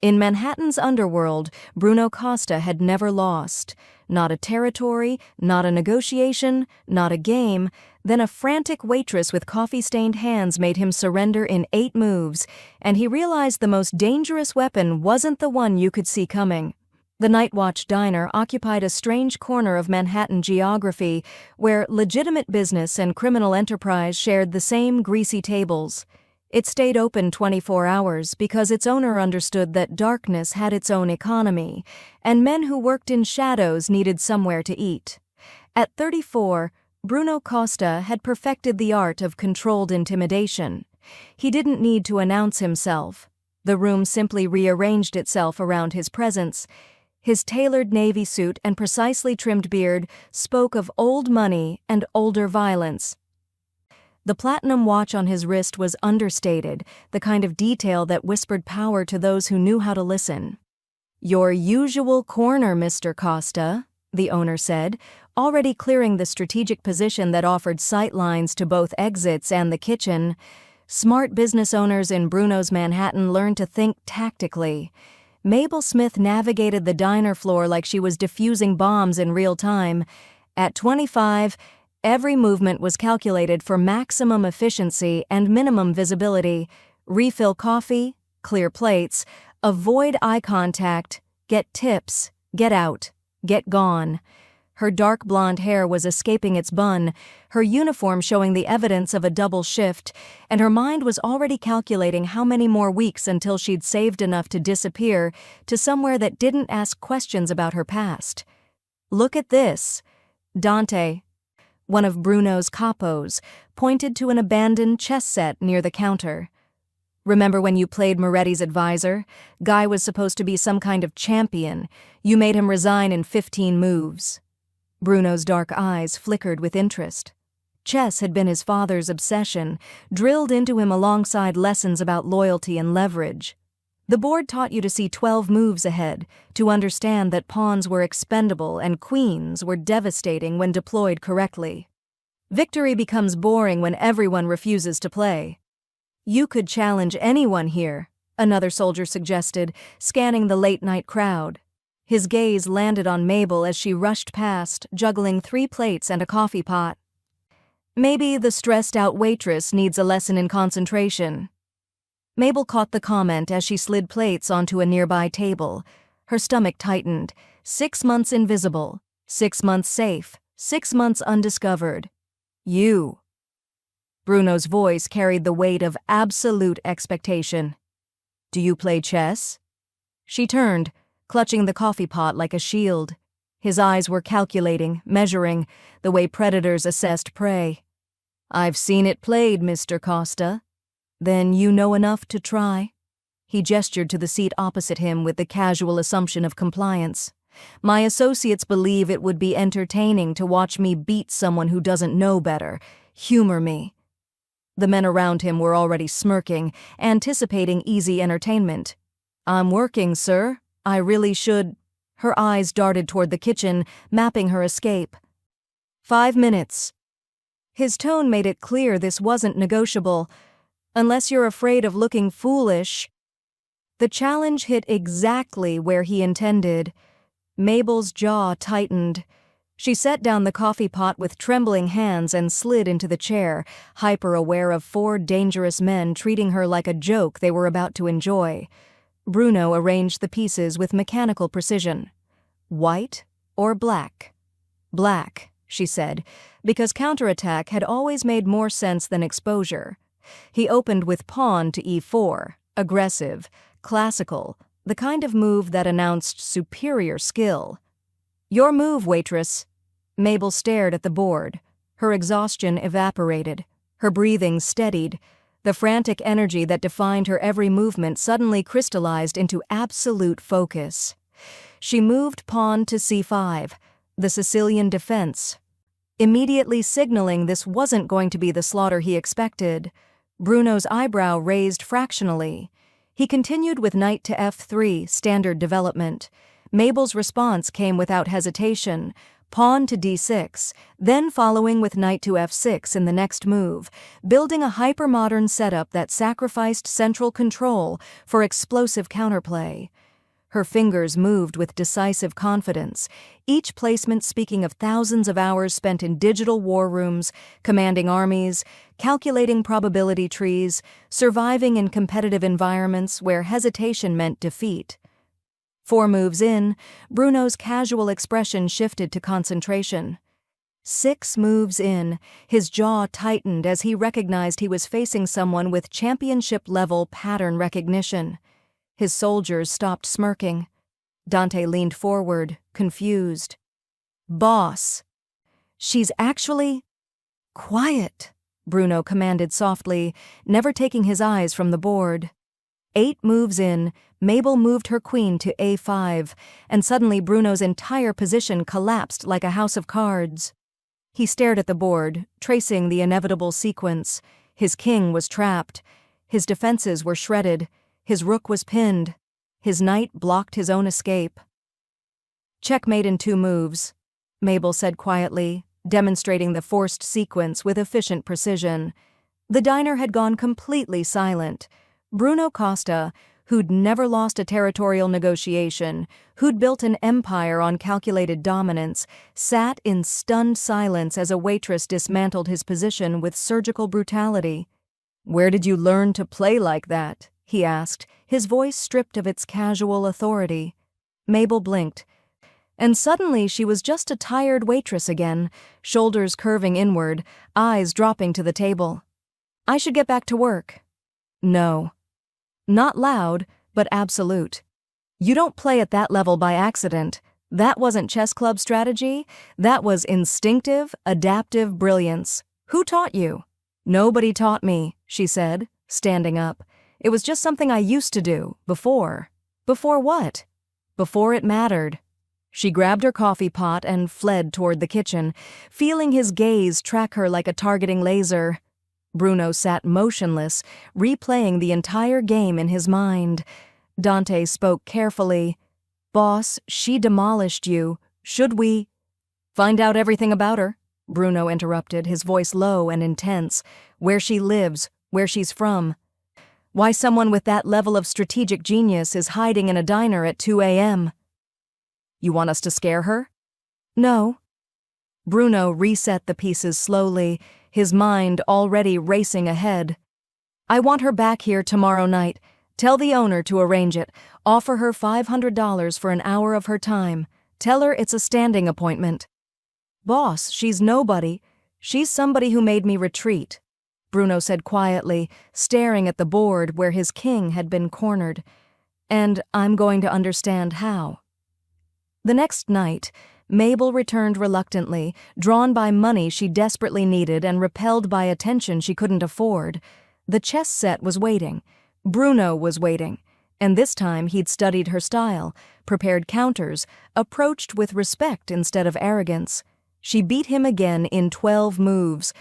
In Manhattan's underworld, Bruno Costa had never lost. Not a territory, not a negotiation, not a game. Then a frantic waitress with coffee-stained hands made him surrender in 8 moves, and he realized the most dangerous weapon wasn't the one you could see coming. The Night Watch Diner occupied a strange corner of Manhattan geography where legitimate business and criminal enterprise shared the same greasy tables. It stayed open 24 hours because its owner understood that darkness had its own economy, and men who worked in shadows needed somewhere to eat. At 34, Bruno Costa had perfected the art of controlled intimidation. He didn't need to announce himself. The room simply rearranged itself around his presence. His tailored navy suit and precisely trimmed beard spoke of old money and older violence. The platinum watch on his wrist was understated, the kind of detail that whispered power to those who knew how to listen. "Your usual corner, Mr. Costa," the owner said, already clearing the strategic position that offered sight lines to both exits and the kitchen. Smart business owners in Bruno's Manhattan learned to think tactically. Mabel Smith navigated the diner floor like she was defusing bombs in real time. At 25, every movement was calculated for maximum efficiency and minimum visibility. Refill coffee, clear plates, avoid eye contact, get tips, get out, get gone. Her dark blonde hair was escaping its bun, her uniform showing the evidence of a double shift, and her mind was already calculating how many more weeks until she'd saved enough to disappear to somewhere that didn't ask questions about her past. "Look at this." Dante, one of Bruno's capos, pointed to an abandoned chess set near the counter. "Remember when you played Moretti's advisor? Guy was supposed to be some kind of champion. You made him resign in 15 moves. Bruno's dark eyes flickered with interest. Chess had been his father's obsession, drilled into him alongside lessons about loyalty and leverage. The board taught you to see 12 moves ahead, to understand that pawns were expendable and queens were devastating when deployed correctly. Victory becomes boring when everyone refuses to play. "You could challenge anyone here," another soldier suggested, scanning the late-night crowd. His gaze landed on Mabel as she rushed past, juggling 3 plates and a coffee pot. "Maybe the stressed-out waitress needs a lesson in concentration." Mabel caught the comment as she slid plates onto a nearby table. Her stomach tightened. 6 months invisible, 6 months safe, 6 months undiscovered. "You." Bruno's voice carried the weight of absolute expectation. "Do you play chess?" She turned, clutching the coffee pot like a shield. His eyes were calculating, measuring, the way predators assessed prey. "I've seen it played, Mr. Costa." "Then you know enough to try?" He gestured to the seat opposite him with the casual assumption of compliance. "My associates believe it would be entertaining to watch me beat someone who doesn't know better. Humor me." The men around him were already smirking, anticipating easy entertainment. "I'm working, sir. I really should—" Her eyes darted toward the kitchen, mapping her escape. 5 minutes. His tone made it clear this wasn't negotiable. "Unless you're afraid of looking foolish." The challenge hit exactly where he intended. Mabel's jaw tightened. She set down the coffee pot with trembling hands and slid into the chair, hyper-aware of 4 dangerous men treating her like a joke they were about to enjoy. Bruno arranged the pieces with mechanical precision. "White or black?" "Black," she said, because counterattack had always made more sense than exposure. He opened with pawn to e4, aggressive, classical, the kind of move that announced superior skill. "Your move, waitress." Mabel stared at the board. Her exhaustion evaporated. Her breathing steadied. The frantic energy that defined her every movement suddenly crystallized into absolute focus. She moved pawn to c5, the Sicilian defense, immediately signaling this wasn't going to be the slaughter he expected. Bruno's eyebrow raised fractionally. He continued with knight to f3, standard development. Mabel's response came without hesitation. pawn to d6, then following with knight to f6 in the next move, building a hypermodern setup that sacrificed central control for explosive counterplay. Her fingers moved with decisive confidence, each placement speaking of thousands of hours spent in digital war rooms, commanding armies, calculating probability trees, surviving in competitive environments where hesitation meant defeat. 4 moves in, Bruno's casual expression shifted to concentration. 6 moves in, his jaw tightened as he recognized he was facing someone with championship-level pattern recognition. His soldiers stopped smirking. Dante leaned forward, confused. "Boss." "She's actually—" "Quiet," Bruno commanded softly, never taking his eyes from the board. 8 moves in, Mabel moved her queen to a5, and suddenly Bruno's entire position collapsed like a house of cards. He stared at the board, tracing the inevitable sequence. His king was trapped. His defenses were shredded. His rook was pinned. His knight blocked his own escape. "Checkmate in 2 moves," Mabel said quietly, demonstrating the forced sequence with efficient precision. The diner had gone completely silent. Bruno Costa, who'd never lost a territorial negotiation, who'd built an empire on calculated dominance, sat in stunned silence as a waitress dismantled his position with surgical brutality. "Where did you learn to play like that?" he asked, his voice stripped of its casual authority. Mabel blinked. And suddenly she was just a tired waitress again, shoulders curving inward, eyes dropping to the table. "I should get back to work." "No." Not loud, but absolute. "You don't play at that level by accident. That wasn't chess club strategy. That was instinctive, adaptive brilliance. Who taught you?" "Nobody taught me," she said, standing up. "It was just something I used to do, before." "Before what?" "Before it mattered." She grabbed her coffee pot and fled toward the kitchen, feeling his gaze track her like a targeting laser. Bruno sat motionless, replaying the entire game in his mind. Dante spoke carefully. "Boss, she demolished you. Should we—" "Find out everything about her," Bruno interrupted, his voice low and intense. "Where she lives, where she's from. Why someone with that level of strategic genius is hiding in a diner at 2 a.m. "You want us to scare her?" "No." Bruno reset the pieces slowly, his mind already racing ahead. "I want her back here tomorrow night. Tell the owner to arrange it. Offer her $500 for an hour of her time. Tell her it's a standing appointment." "Boss, she's nobody. She's somebody who made me retreat," Bruno said quietly, staring at the board where his king had been cornered. "And I'm going to understand how." The next night, Mabel returned reluctantly, drawn by money she desperately needed and repelled by attention she couldn't afford. The chess set was waiting. Bruno was waiting. And this time he'd studied her style, prepared counters, approached with respect instead of arrogance. She beat him again in 12 moves,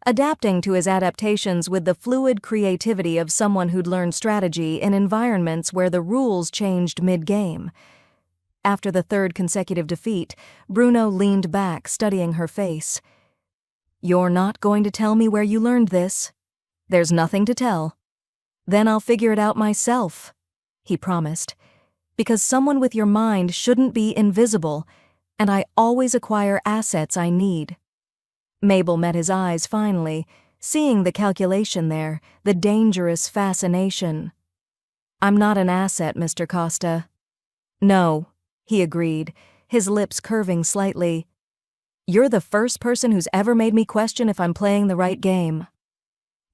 adapting to his adaptations with the fluid creativity of someone who'd learned strategy in environments where the rules changed mid-game. After the 3rd consecutive defeat, Bruno leaned back, studying her face. "You're not going to tell me where you learned this?" "There's nothing to tell." "Then I'll figure it out myself," he promised. "Because someone with your mind shouldn't be invisible, and I always acquire assets I need." Mabel met his eyes finally, seeing the calculation there, the dangerous fascination. "I'm not an asset, Mr. Costa." "No," he agreed, his lips curving slightly. "You're the first person who's ever made me question if I'm playing the right game."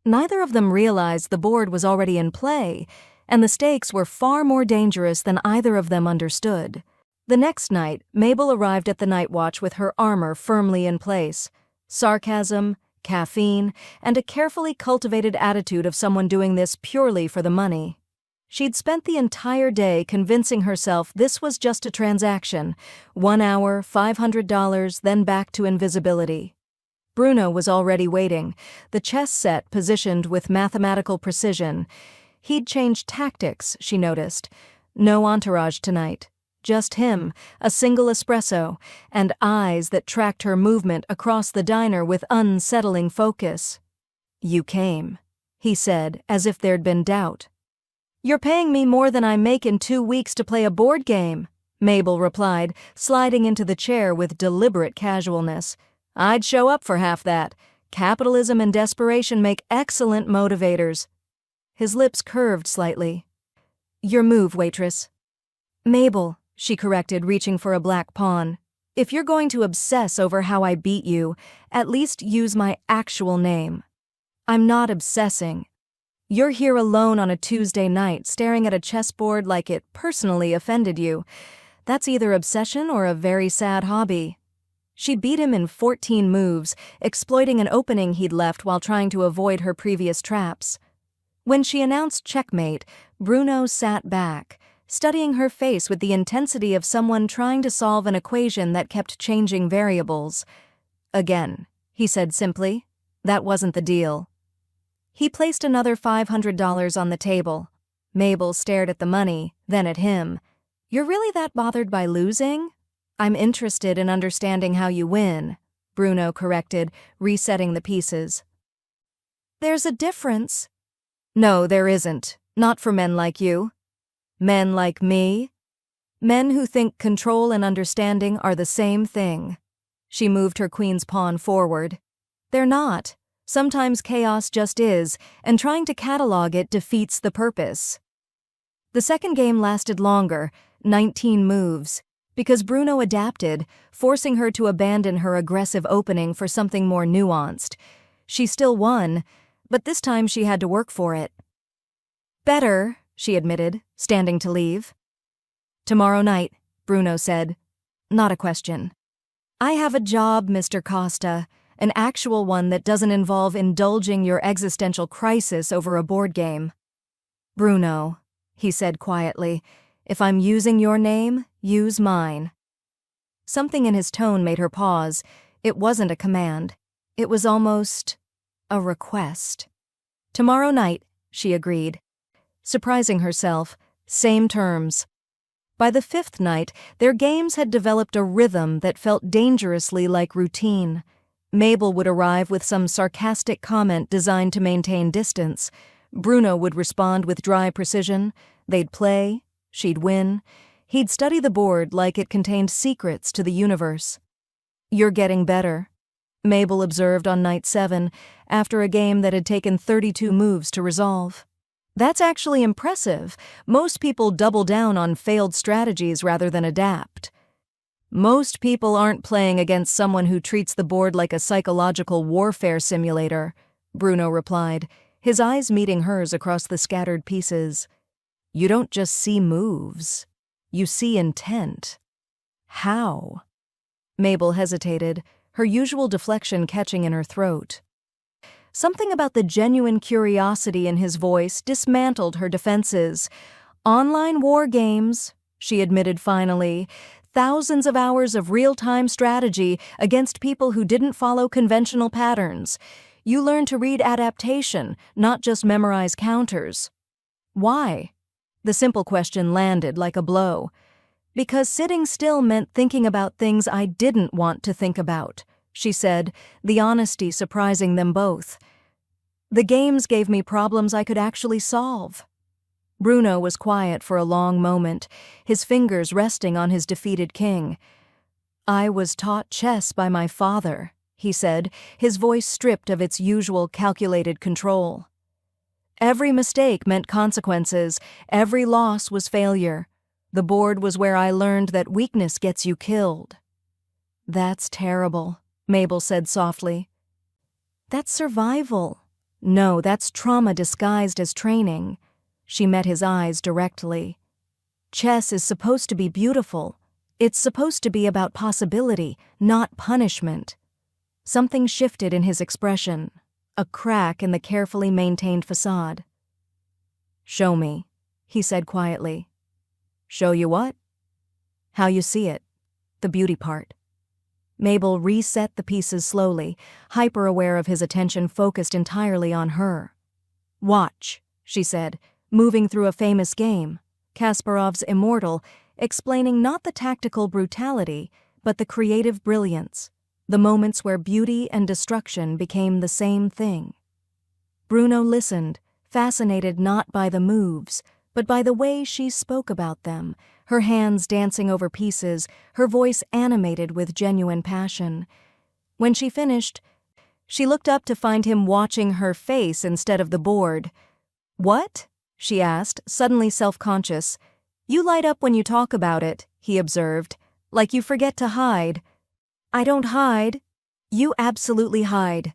Neither of them realized the board was already in play, and the stakes were far more dangerous than either of them understood. The next night, Mabel arrived at the night watch with her armor firmly in place. Sarcasm, caffeine, and a carefully cultivated attitude of someone doing this purely for the money. She'd spent the entire day convincing herself this was just a transaction. 1 hour, $500, then back to invisibility. Bruno was already waiting, the chess set positioned with mathematical precision. He'd changed tactics, she noticed. No entourage tonight. Just him, a single espresso, and eyes that tracked her movement across the diner with unsettling focus. "You came," he said, as if there'd been doubt. "You're paying me more than I make in 2 weeks to play a board game," Mabel replied, sliding into the chair with deliberate casualness. "I'd show up for half that. Capitalism and desperation make excellent motivators." His lips curved slightly. "Your move, waitress." "Mabel," she corrected, reaching for a black pawn. "If you're going to obsess over how I beat you, at least use my actual name." "I'm not obsessing. You're here alone on a Tuesday night, staring at a chessboard like it personally offended you. That's either obsession or a very sad hobby." She beat him in 14 moves, exploiting an opening he'd left while trying to avoid her previous traps. When she announced checkmate, Bruno sat back, studying her face with the intensity of someone trying to solve an equation that kept changing variables. "Again," he said simply. "That wasn't the deal." He placed another $500 on the table. Mabel stared at the money, then at him. "You're really that bothered by losing?" "I'm interested in understanding how you win," Bruno corrected, resetting the pieces. "There's a difference." "No, there isn't. Not for men like you." "Men like me?" "Men who think control and understanding are the same thing." She moved her queen's pawn forward. "They're not. Sometimes chaos just is, and trying to catalog it defeats the purpose." The second game lasted longer, 19 moves, because Bruno adapted, forcing her to abandon her aggressive opening for something more nuanced. She still won, but this time she had to work for it. "Better," she admitted, standing to leave. "Tomorrow night," Bruno said. Not a question. "I have a job, Mr. Costa, an actual one that doesn't involve indulging your existential crisis over a board game." "Bruno," he said quietly, "if I'm using your name, use mine." Something in his tone made her pause. It wasn't a command. It was almost a request. "Tomorrow night," she agreed. Surprising herself, same terms. By the 5th night, their games had developed a rhythm that felt dangerously like routine. Mabel would arrive with some sarcastic comment designed to maintain distance. Bruno would respond with dry precision. They'd play. She'd win. He'd study the board like it contained secrets to the universe. "You're getting better," Mabel observed on night 7, after a game that had taken 32 moves to resolve. "That's actually impressive. Most people double down on failed strategies rather than adapt." "Most people aren't playing against someone who treats the board like a psychological warfare simulator," Bruno replied, his eyes meeting hers across the scattered pieces. "You don't just see moves. You see intent." "How?" Mabel hesitated, her usual deflection catching in her throat. Something about the genuine curiosity in his voice dismantled her defenses. "Online war games," she admitted finally. "Thousands of hours of real-time strategy against people who didn't follow conventional patterns. You learn to read adaptation, not just memorize counters." "Why?" The simple question landed like a blow. "Because sitting still meant thinking about things I didn't want to think about," she said, the honesty surprising them both. "The games gave me problems I could actually solve." Bruno was quiet for a long moment, his fingers resting on his defeated king. "I was taught chess by my father," he said, his voice stripped of its usual calculated control. "Every mistake meant consequences, every loss was failure. The board was where I learned that weakness gets you killed." "That's terrible," Mabel said softly. "That's survival." "No, that's trauma disguised as training." She met his eyes directly. "Chess is supposed to be beautiful. It's supposed to be about possibility, not punishment." Something shifted in his expression, a crack in the carefully maintained facade. "Show me," he said quietly. "Show you what?" "How you see it. The beauty part." Mabel reset the pieces slowly, hyper-aware of his attention focused entirely on her. "Watch," she said, moving through a famous game, Kasparov's Immortal, explaining not the tactical brutality, but the creative brilliance, the moments where beauty and destruction became the same thing. Bruno listened, fascinated not by the moves, but by the way she spoke about them, her hands dancing over pieces, her voice animated with genuine passion. When she finished, she looked up to find him watching her face instead of the board. "What?" she asked, suddenly self-conscious. "You light up when you talk about it," he observed, "like you forget to hide." "I don't hide. You absolutely hide."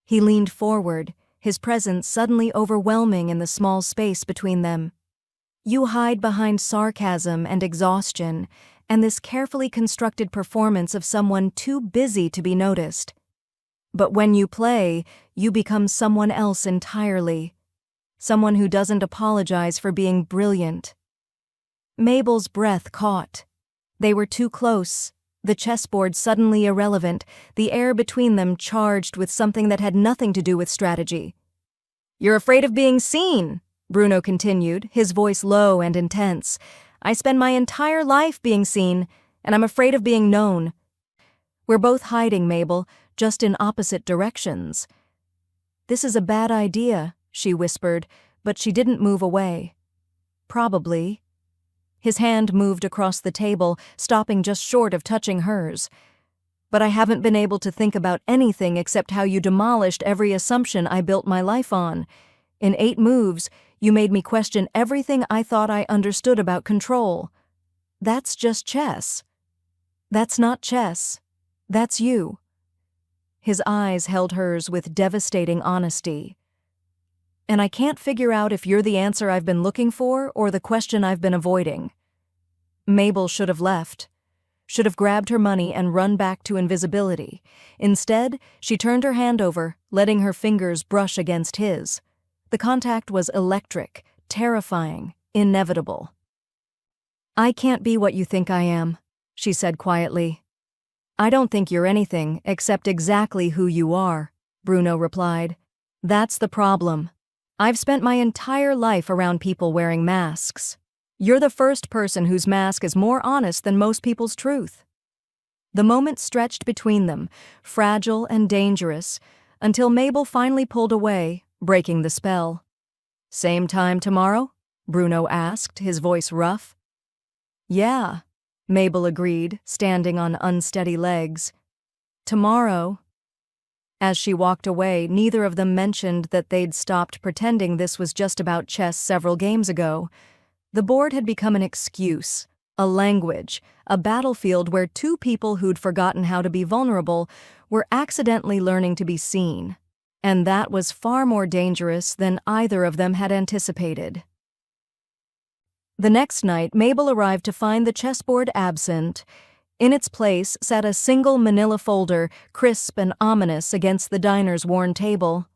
He leaned forward, his presence suddenly overwhelming in the small space between them. "You hide behind sarcasm and exhaustion, and this carefully constructed performance of someone too busy to be noticed. But when you play, you become someone else entirely. Someone who doesn't apologize for being brilliant." Mabel's breath caught. They were too close, the chessboard suddenly irrelevant, the air between them charged with something that had nothing to do with strategy. "You're afraid of being seen," Bruno continued, his voice low and intense. "I spend my entire life being seen, and I'm afraid of being known." "We're both hiding, Mabel, just in opposite directions." "This is a bad idea," she whispered, but she didn't move away. "Probably." His hand moved across the table, stopping just short of touching hers. "But I haven't been able to think about anything except how you demolished every assumption I built my life on. In 8 moves, you made me question everything I thought I understood about control. That's just chess." "That's not chess. That's you." His eyes held hers with devastating honesty. "And I can't figure out if you're the answer I've been looking for or the question I've been avoiding." Mabel should have left, should have grabbed her money and run back to invisibility. Instead, she turned her hand over, letting her fingers brush against his. The contact was electric, terrifying, inevitable. "I can't be what you think I am," she said quietly. "I don't think you're anything except exactly who you are," Bruno replied. "That's the problem. I've spent my entire life around people wearing masks. You're the first person whose mask is more honest than most people's truth." The moment stretched between them, fragile and dangerous, until Mabel finally pulled away, breaking the spell. "Same time tomorrow?" Bruno asked, his voice rough. "Yeah," Mabel agreed, standing on unsteady legs. "Tomorrow." As she walked away, neither of them mentioned that they'd stopped pretending this was just about chess several games ago. The board had become an excuse, a language, a battlefield where 2 people who'd forgotten how to be vulnerable were accidentally learning to be seen. And that was far more dangerous than either of them had anticipated. The next night, Mabel arrived to find the chessboard absent. In its place sat a single manila folder, crisp and ominous against the diner's worn table.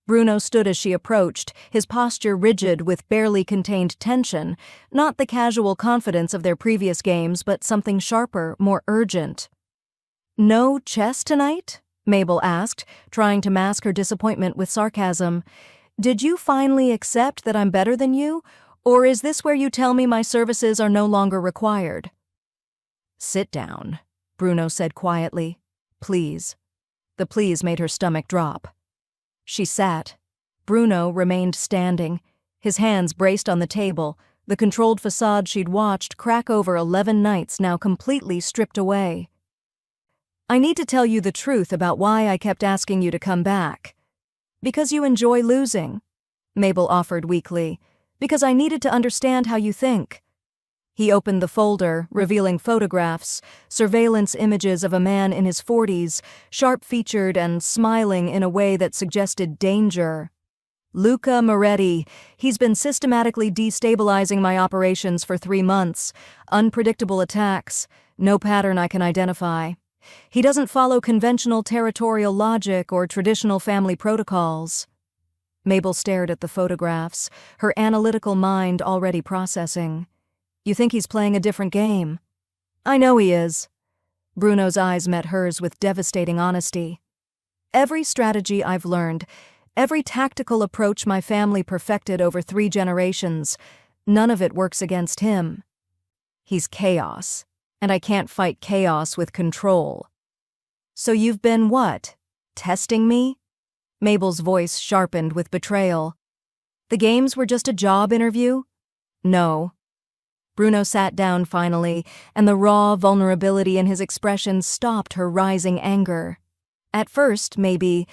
Bruno stood as she approached, his posture rigid with barely contained tension, not the casual confidence of their previous games, but something sharper, more urgent. "No chess tonight?" Mabel asked, trying to mask her disappointment with sarcasm. "Did you finally accept that I'm better than you, or is this where you tell me my services are no longer required?" "Sit down," Bruno said quietly. "Please." The please made her stomach drop. She sat. Bruno remained standing, his hands braced on the table, the controlled facade she'd watched crack over 11 nights now completely stripped away. "I need to tell you the truth about why I kept asking you to come back." "Because you enjoy losing," Mabel offered weakly. "Because I needed to understand how you think." He opened the folder, revealing photographs, surveillance images of a man in his 40s, sharp-featured and smiling in a way that suggested danger. "Luca Moretti. He's been systematically destabilizing my operations for 3 months. Unpredictable attacks. No pattern I can identify. He doesn't follow conventional territorial logic or traditional family protocols." Mabel stared at the photographs, her analytical mind already processing. "You think he's playing a different game?" "I know he is." Bruno's eyes met hers with devastating honesty. "Every strategy I've learned, every tactical approach my family perfected over 3 generations, none of it works against him." He's chaos, and I can't fight chaos with control. So you've been what? Testing me? Mabel's voice sharpened with betrayal. The games were just a job interview? No. Bruno sat down finally, and the raw vulnerability in his expression stopped her rising anger. At first, maybe,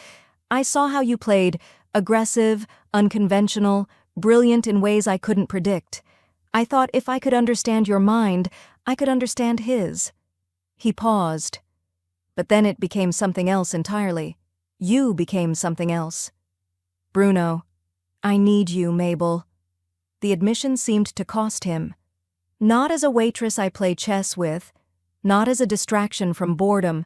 I saw how you played, aggressive, unconventional, brilliant in ways I couldn't predict. I thought if I could understand your mind, I could understand his. He paused. But then it became something else entirely. You became something else. Bruno, I need you, Mabel. The admission seemed to cost him. Not as a waitress I play chess with, not as a distraction from boredom.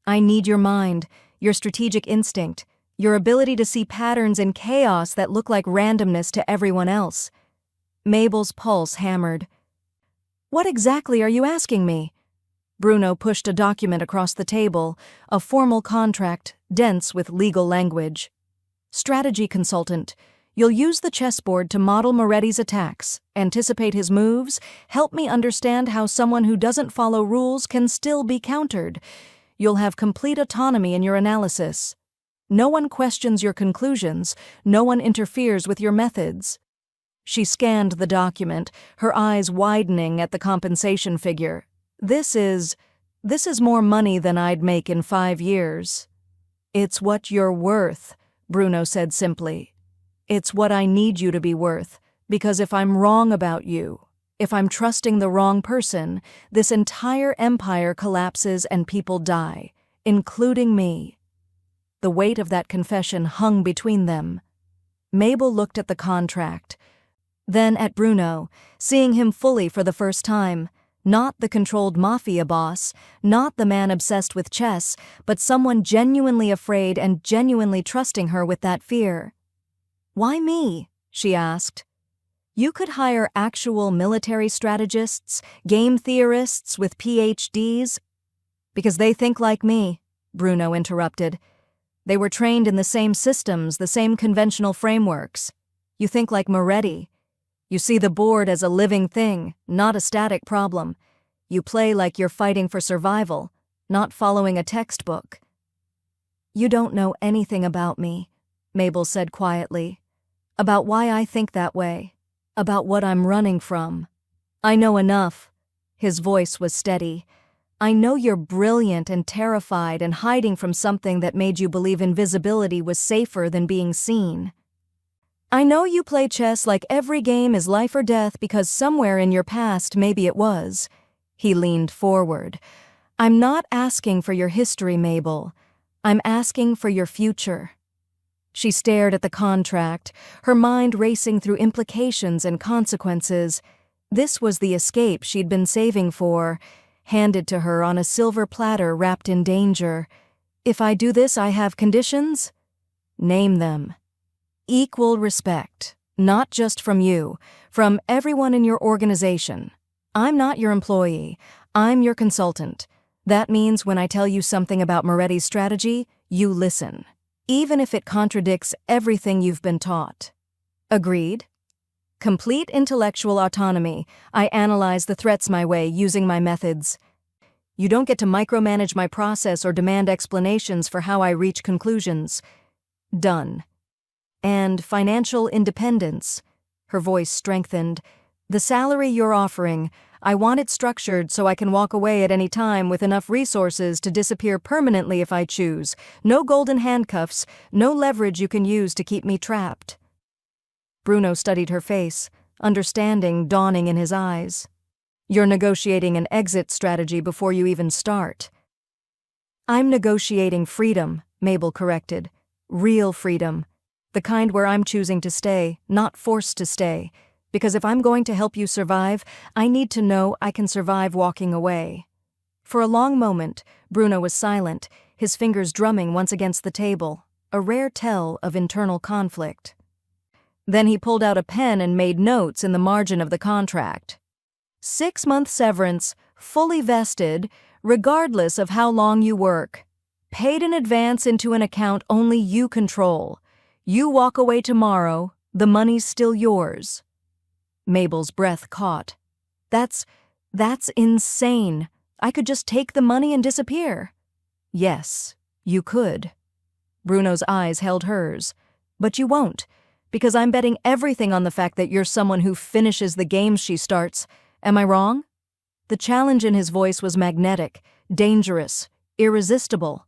I need your mind, your strategic instinct, your ability to see patterns in chaos that look like randomness to everyone else. Mabel's pulse hammered. What exactly are you asking me? Bruno pushed a document across the table, a formal contract, dense with legal language. Strategy consultant. You'll use the chessboard to model Moretti's attacks, anticipate his moves, help me understand how someone who doesn't follow rules can still be countered. You'll have complete autonomy in your analysis. No one questions your conclusions, no one interferes with your methods. She scanned the document, her eyes widening at the compensation figure. This is more money than I'd make in 5 years. It's what you're worth, Bruno said simply. It's what I need you to be worth, because if I'm wrong about you, if I'm trusting the wrong person, this entire empire collapses and people die, including me. The weight of that confession hung between them. Mabel looked at the contract, then at Bruno, seeing him fully for the first time, not the controlled mafia boss, not the man obsessed with chess, but someone genuinely afraid and genuinely trusting her with that fear. Why me? She asked. You could hire actual military strategists, game theorists with PhDs. Because they think like me, Bruno interrupted. They were trained in the same systems, the same conventional frameworks. You think like Moretti. You see the board as a living thing, not a static problem. You play like you're fighting for survival, not following a textbook. You don't know anything about me, Mabel said quietly. About why I think that way. About what I'm running from. I know enough. His voice was steady. I know you're brilliant and terrified and hiding from something that made you believe invisibility was safer than being seen. I know you play chess like every game is life or death because somewhere in your past maybe it was. He leaned forward. I'm not asking for your history, Mabel. I'm asking for your future. She stared at the contract, her mind racing through implications and consequences. This was the escape she'd been saving for, handed to her on a silver platter wrapped in danger. If I do this, I have conditions? Name them. Equal respect, not just from you, from everyone in your organization. I'm not your employee. I'm your consultant. That means when I tell you something about Moretti's strategy, you listen. Even if it contradicts everything you've been taught. Agreed? Complete intellectual autonomy. I analyze the threats my way using my methods. You don't get to micromanage my process or demand explanations for how I reach conclusions. Done. And financial independence. Her voice strengthened. The salary you're offering, I want it structured so I can walk away at any time with enough resources to disappear permanently if I choose. No golden handcuffs, no leverage you can use to keep me trapped. Bruno studied her face, understanding dawning in his eyes. You're negotiating an exit strategy before you even start. I'm negotiating freedom, Mabel corrected. Real freedom. The kind where I'm choosing to stay, not forced to stay. Because if I'm going to help you survive, I need to know I can survive walking away. For a long moment, Bruno was silent, his fingers drumming once against the table, a rare tell of internal conflict. Then he pulled out a pen and made notes in the margin of the contract. 6-month severance, fully vested, regardless of how long you work. Paid in advance into an account only you control. You walk away tomorrow, the money's still yours. Mabel's breath caught. That's That's insane. I could just take the money and disappear. Yes, you could. Bruno's eyes held hers. But you won't, because I'm betting everything on the fact that you're someone who finishes the games she starts. Am I wrong? The challenge in his voice was magnetic, dangerous, irresistible.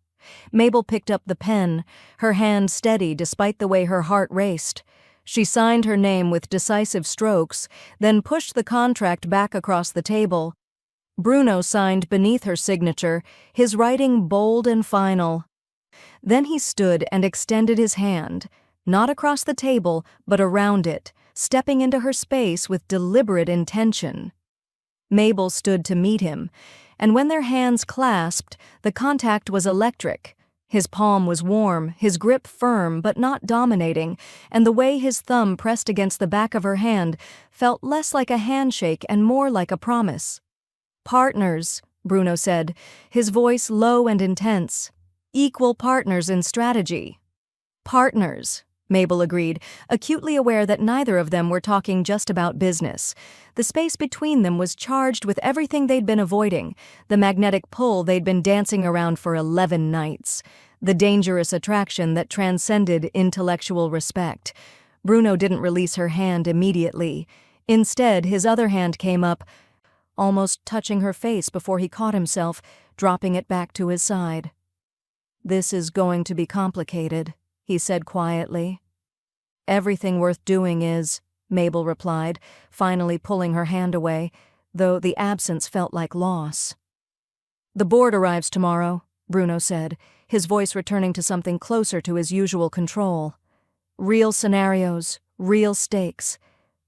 Mabel picked up the pen, her hand steady despite the way her heart raced. She signed her name with decisive strokes, then pushed the contract back across the table. Bruno signed beneath her signature, his writing bold and final. Then he stood and extended his hand, not across the table, but around it, stepping into her space with deliberate intention. Mabel stood to meet him, and when their hands clasped, the contact was electric. His palm was warm, his grip firm but not dominating, and the way his thumb pressed against the back of her hand felt less like a handshake and more like a promise. "Partners," Bruno said, his voice low and intense. "Equal partners in strategy." "Partners," Mabel agreed, acutely aware that neither of them were talking just about business. The space between them was charged with everything they'd been avoiding, the magnetic pull they'd been dancing around for 11 nights, the dangerous attraction that transcended intellectual respect. Bruno didn't release her hand immediately. Instead, his other hand came up, almost touching her face before he caught himself, dropping it back to his side. "This is going to be complicated," he said quietly. "Everything worth doing is," Mabel replied, finally pulling her hand away, though the absence felt like loss. "The board arrives tomorrow," Bruno said, his voice returning to something closer to his usual control. "Real scenarios, real stakes.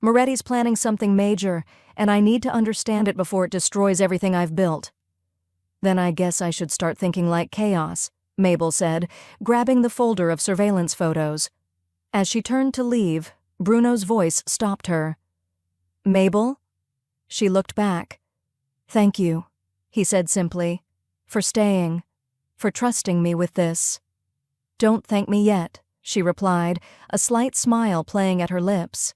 Moretti's planning something major, and I need to understand it before it destroys everything I've built." "Then I guess I should start thinking like chaos," Mabel said, grabbing the folder of surveillance photos. As she turned to leave, Bruno's voice stopped her. "Mabel?" She looked back. "Thank you," he said simply, "for staying, for trusting me with this." "Don't thank me yet," she replied, a slight smile playing at her lips.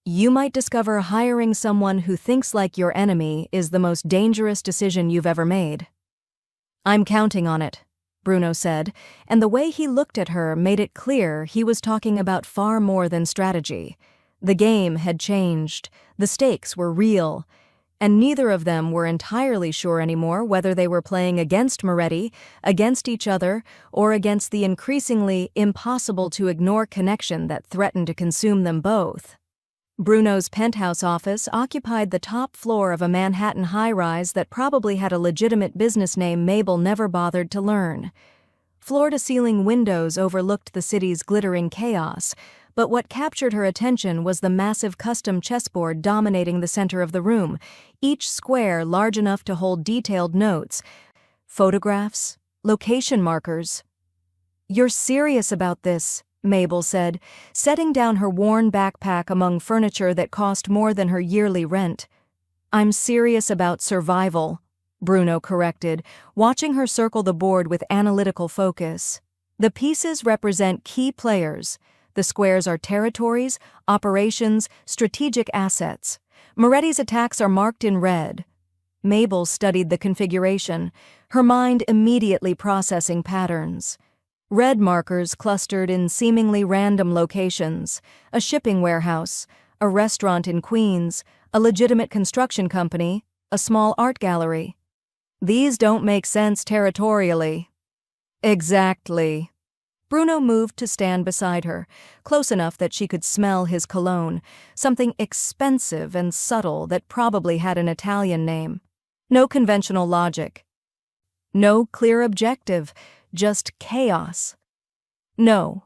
"You might discover hiring someone who thinks like your enemy is the most dangerous decision you've ever made." "I'm counting on it," Bruno said, and the way he looked at her made it clear he was talking about far more than strategy. The game had changed, the stakes were real, and neither of them were entirely sure anymore whether they were playing against Moretti, against each other, or against the increasingly impossible-to-ignore connection that threatened to consume them both. Bruno's penthouse office occupied the top floor of a Manhattan high-rise that probably had a legitimate business name Mabel never bothered to learn. Floor-to-ceiling windows overlooked the city's glittering chaos, but what captured her attention was the massive custom chessboard dominating the center of the room, each square large enough to hold detailed notes, photographs, location markers. "You're serious about this," Mabel said, setting down her worn backpack among furniture that cost more than her yearly rent. "I'm serious about survival," Bruno corrected, watching her circle the board with analytical focus. "The pieces represent key players. The squares are territories, operations, strategic assets. Moretti's attacks are marked in red." Mabel studied the configuration, her mind immediately processing patterns. Red markers clustered in seemingly random locations: a shipping warehouse, a restaurant in Queens, a legitimate construction company, a small art gallery. "These don't make sense territorially." "Exactly." Bruno moved to stand beside her, close enough that she could smell his cologne, something expensive and subtle that probably had an Italian name. No conventional logic. No clear objective. Just chaos. "No."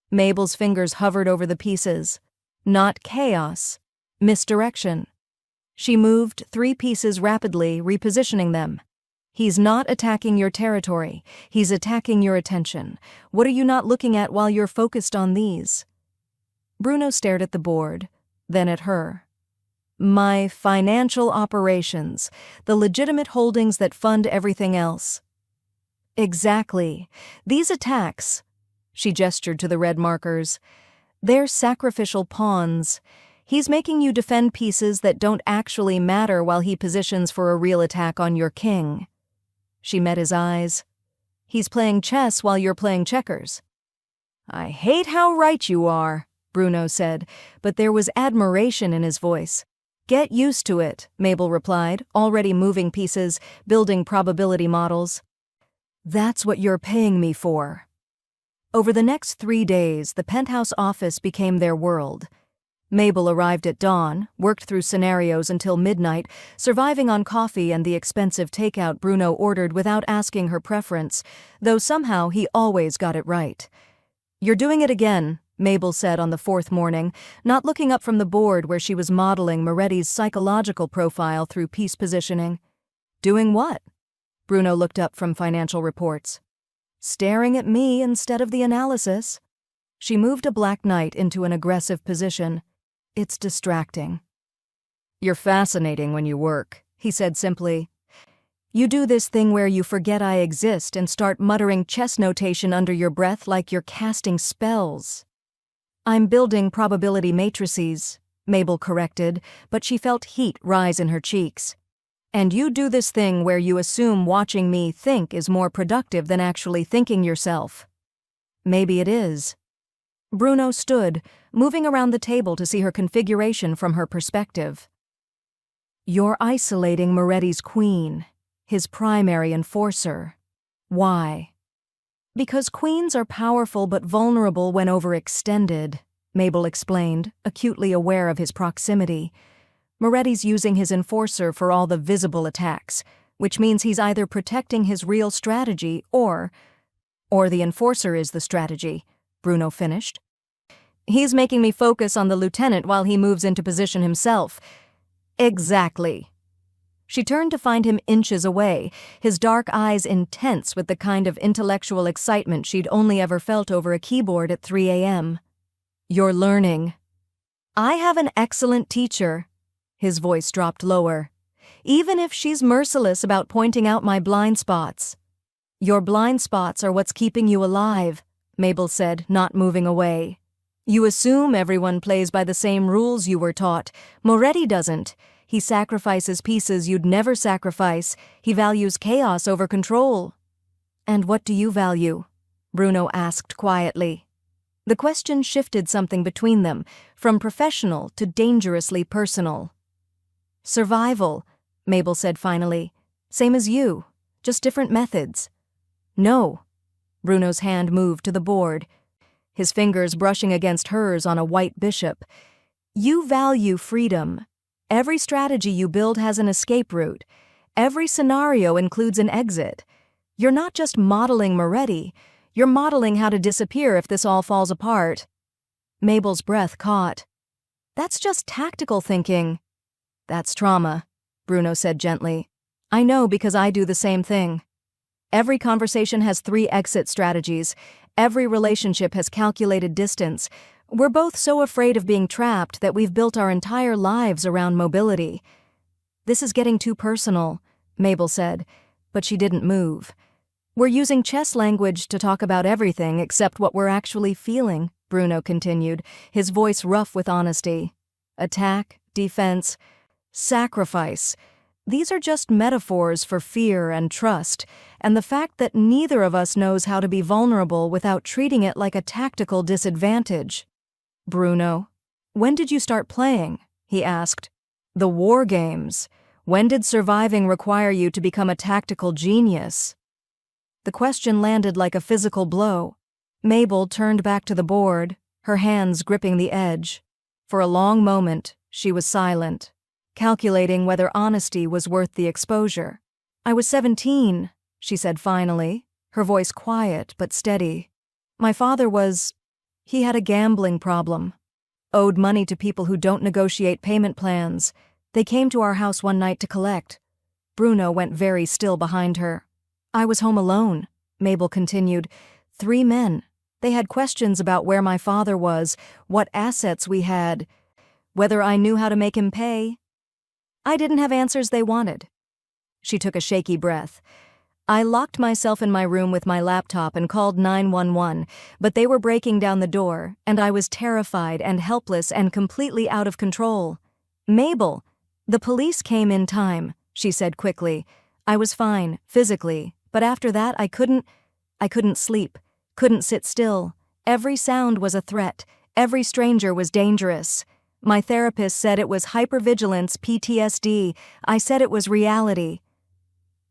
Mabel's fingers hovered over the pieces. "Not chaos. Misdirection." She moved 3 pieces rapidly, repositioning them. "He's not attacking your territory. He's attacking your attention. What are you not looking at while you're focused on these?" Bruno stared at the board, then at her. "My financial operations, the legitimate holdings that fund everything else." "Exactly. These attacks," she gestured to the red markers, "they're sacrificial pawns." He's making you defend pieces that don't actually matter while he positions for a real attack on your king. She met his eyes. He's playing chess while you're playing checkers. I hate how right you are, Bruno said, but there was admiration in his voice. Get used to it, Mabel replied, already moving pieces, building probability models. That's what you're paying me for. Over the next 3 days, the penthouse office became their world. Mabel arrived at dawn, worked through scenarios until midnight, surviving on coffee and the expensive takeout Bruno ordered without asking her preference, though somehow he always got it right. You're doing it again, Mabel said on the 4th morning, not looking up from the board where she was modeling Moretti's psychological profile through piece positioning. Doing what? Bruno looked up from financial reports. Staring at me instead of the analysis. She moved a black knight into an aggressive position. It's distracting. You're fascinating when you work, he said simply. You do this thing where you forget I exist and start muttering chess notation under your breath like you're casting spells. I'm building probability matrices, Mabel corrected, but she felt heat rise in her cheeks. And you do this thing where you assume watching me think is more productive than actually thinking yourself. Maybe it is. Bruno stood, moving around the table to see her configuration from her perspective. You're isolating Moretti's queen, his primary enforcer. Why? Because queens are powerful but vulnerable when overextended, Mabel explained, acutely aware of his proximity. Moretti's using his enforcer for all the visible attacks, which means he's either protecting his real strategy or the enforcer is the strategy, Bruno finished. He's making me focus on the lieutenant while he moves into position himself. Exactly. She turned to find him inches away, his dark eyes intense with the kind of intellectual excitement she'd only ever felt over a keyboard at 3 a.m. You're learning. I have an excellent teacher. His voice dropped lower. Even if she's merciless about pointing out my blind spots. Your blind spots are what's keeping you alive, Mabel said, not moving away. You assume everyone plays by the same rules you were taught. Moretti doesn't. He sacrifices pieces you'd never sacrifice. He values chaos over control. And what do you value? Bruno asked quietly. The question shifted something between them, from professional to dangerously personal. Survival, Mabel said finally. Same as you, just different methods. No. Bruno's hand moved to the board, his fingers brushing against hers on a white bishop. You value freedom. Every strategy you build has an escape route. Every scenario includes an exit. You're not just modeling Moretti, you're modeling how to disappear if this all falls apart. Mabel's breath caught. That's just tactical thinking. That's trauma, Bruno said gently. I know because I do the same thing. Every conversation has 3 exit strategies. Every relationship has calculated distance. We're both so afraid of being trapped that we've built our entire lives around mobility. This is getting too personal, Mabel said, but she didn't move. We're using chess language to talk about everything except what we're actually feeling, Bruno continued, his voice rough with honesty. Attack, defense, sacrifice. These are just metaphors for fear and trust, and the fact that neither of us knows how to be vulnerable without treating it like a tactical disadvantage. Bruno, when did you start playing? He asked. The war games. When did surviving require you to become a tactical genius? The question landed like a physical blow. Mabel turned back to the board, her hands gripping the edge. For a long moment, she was silent, calculating whether honesty was worth the exposure. I was 17, she said finally, her voice quiet but steady. My father he had a gambling problem. Owed money to people who don't negotiate payment plans. They came to our house one night to collect. Bruno went very still behind her. I was home alone, Mabel continued. 3 men. They had questions about where my father was, what assets we had, whether I knew how to make him pay. I didn't have answers they wanted. She took a shaky breath. I locked myself in my room with my laptop and called 911, but they were breaking down the door, and I was terrified and helpless and completely out of control. Mabel, the police came in time, she said quickly. I was fine, physically, but after that I couldn't sleep, couldn't sit still. Every sound was a threat, every stranger was dangerous. My therapist said it was hypervigilance, PTSD. I said it was reality.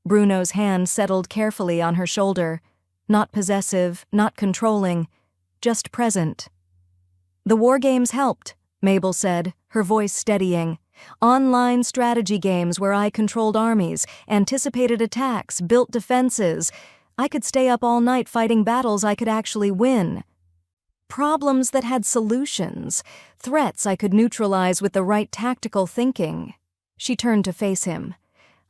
Bruno's hand settled carefully on her shoulder. Not possessive, not controlling, just present. The war games helped, Mabel said, her voice steadying. Online strategy games where I controlled armies, anticipated attacks, built defenses. I could stay up all night fighting battles I could actually win. Problems that had solutions, threats I could neutralize with the right tactical thinking. She turned to face him.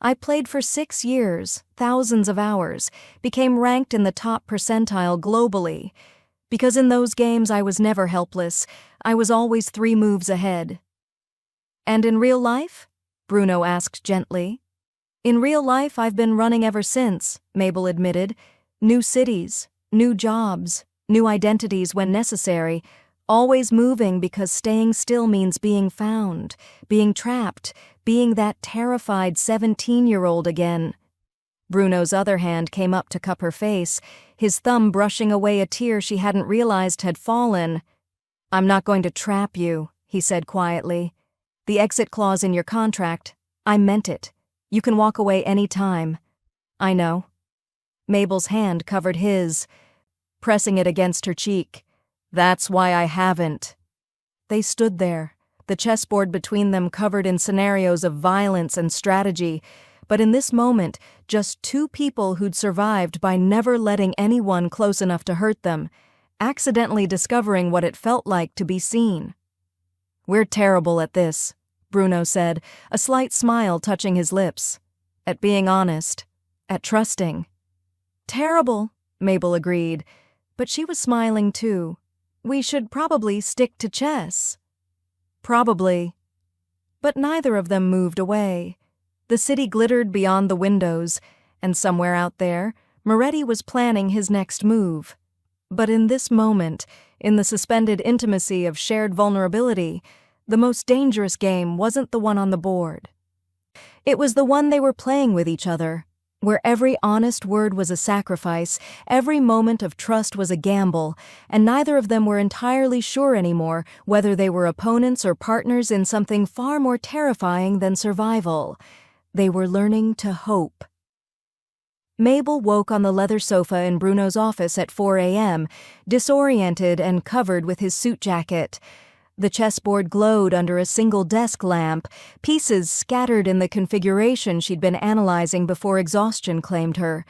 I played for 6 years, thousands of hours, became ranked in the top percentile globally. Because in those games I was never helpless, I was always 3 moves ahead. And in real life? Bruno asked gently. In real life I've been running ever since, Mabel admitted. New cities, new jobs, new identities when necessary, always moving because staying still means being found, being trapped, being that terrified 17-year-old again. Bruno's other hand came up to cup her face, his thumb brushing away a tear she hadn't realized had fallen. I'm not going to trap you, he said quietly. The exit clause in your contract, I meant it. You can walk away any time. I know. Mabel's hand covered his, pressing it against her cheek. That's why I haven't. They stood there, the chessboard between them covered in scenarios of violence and strategy, but in this moment, just 2 people who'd survived by never letting anyone close enough to hurt them, accidentally discovering what it felt like to be seen. We're terrible at this, Bruno said, a slight smile touching his lips. At being honest, at trusting. Terrible, Mabel agreed, but she was smiling too. We should probably stick to chess. Probably. But neither of them moved away. The city glittered beyond the windows, and somewhere out there, Moretti was planning his next move. But in this moment, in the suspended intimacy of shared vulnerability, the most dangerous game wasn't the one on the board. It was the one they were playing with each other, where every honest word was a sacrifice, every moment of trust was a gamble, and neither of them were entirely sure anymore whether they were opponents or partners in something far more terrifying than survival. They were learning to hope. Mabel woke on the leather sofa in Bruno's office at 4 a.m., disoriented and covered with his suit jacket. The chessboard glowed under a single desk lamp, pieces scattered in the configuration she'd been analyzing before exhaustion claimed her.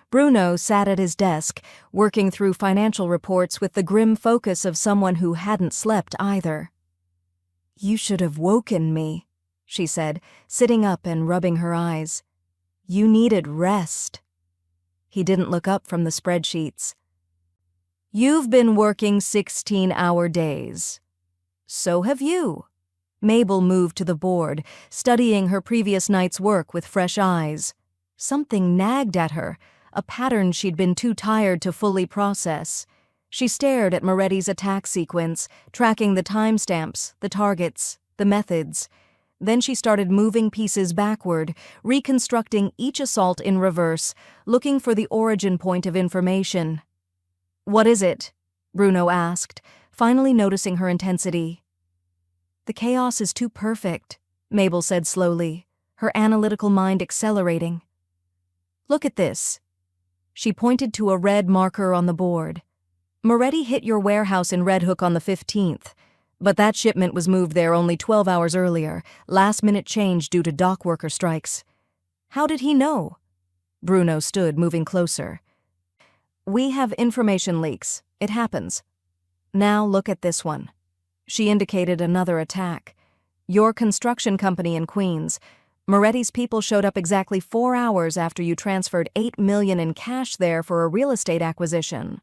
Bruno sat at his desk, working through financial reports with the grim focus of someone who hadn't slept either. You should have woken me, she said, sitting up and rubbing her eyes. You needed rest. He didn't look up from the spreadsheets. You've been working 16-hour days. So have you. Mabel moved to the board, studying her previous night's work with fresh eyes. Something nagged at her, a pattern she'd been too tired to fully process. She stared at Moretti's attack sequence, tracking the timestamps, the targets, the methods. Then she started moving pieces backward, reconstructing each assault in reverse, looking for the origin point of information. What is it? Bruno asked, finally noticing her intensity. The chaos is too perfect, Mabel said slowly, her analytical mind accelerating. Look at this. She pointed to a red marker on the board. Moretti hit your warehouse in Red Hook on the 15th, but that shipment was moved there only 12 hours earlier, last-minute change due to dock worker strikes. How did he know? Bruno stood, moving closer. We have information leaks. It happens. Now look at this one. She indicated another attack. Your construction company in Queens. Moretti's people showed up exactly 4 hours after you transferred $8 million in cash there for a real estate acquisition.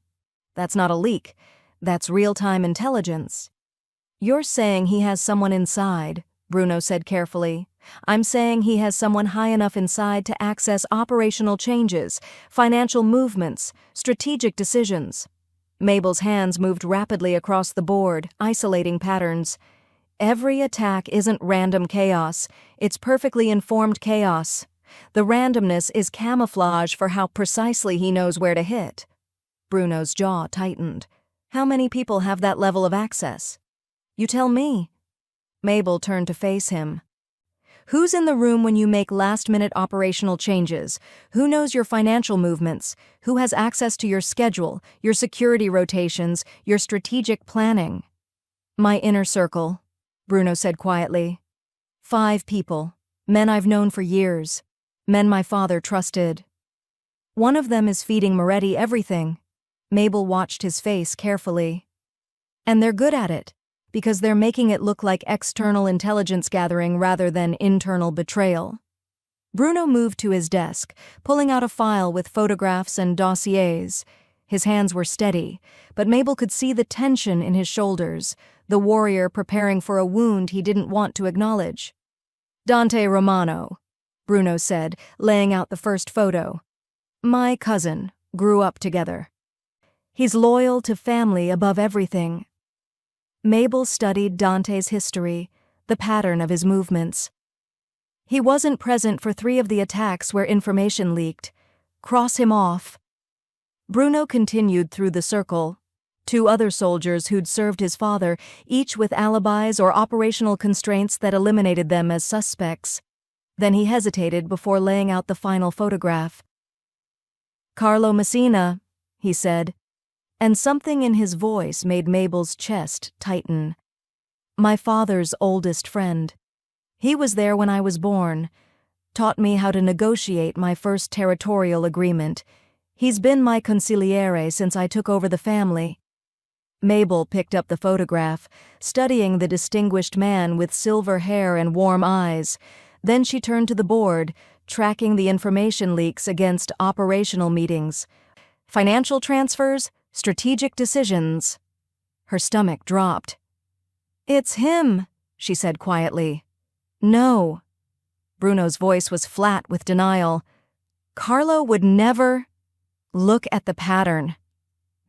That's not a leak. That's real-time intelligence. You're saying he has someone inside, Bruno said carefully, I'm saying he has someone high enough inside to access operational changes, financial movements, strategic decisions. Mabel's hands moved rapidly across the board, isolating patterns. Every attack isn't random chaos, it's perfectly informed chaos. The randomness is camouflage for how precisely he knows where to hit. Bruno's jaw tightened. How many people have that level of access? You tell me. Mabel turned to face him. Who's in the room when you make last-minute operational changes? Who knows your financial movements? Who has access to your schedule, your security rotations, your strategic planning? My inner circle, Bruno said quietly. 5 people, men I've known for years, men my father trusted. One of them is feeding Moretti everything. Mabel watched his face carefully. And they're good at it, because they're making it look like external intelligence gathering rather than internal betrayal. Bruno moved to his desk, pulling out a file with photographs and dossiers. His hands were steady, but Mabel could see the tension in his shoulders, the warrior preparing for a wound he didn't want to acknowledge. Dante Romano, Bruno said, laying out the first photo. My cousin, grew up together. He's loyal to family above everything. Mabel studied Dante's history, the pattern of his movements. He wasn't present for 3 of the attacks where information leaked. Cross him off. Bruno continued through the circle. 2 other soldiers who'd served his father, each with alibis or operational constraints that eliminated them as suspects. Then he hesitated before laying out the final photograph. Carlo Messina, he said, and something in his voice made Mabel's chest tighten. My father's oldest friend. He was there when I was born, taught me how to negotiate my first territorial agreement. He's been my consigliere since I took over the family. Mabel picked up the photograph, studying the distinguished man with silver hair and warm eyes. Then she turned to the board, tracking the information leaks against operational meetings. Financial transfers, strategic decisions. Her stomach dropped. It's him, she said quietly. No. Bruno's voice was flat with denial. Carlo would never. Look at the pattern.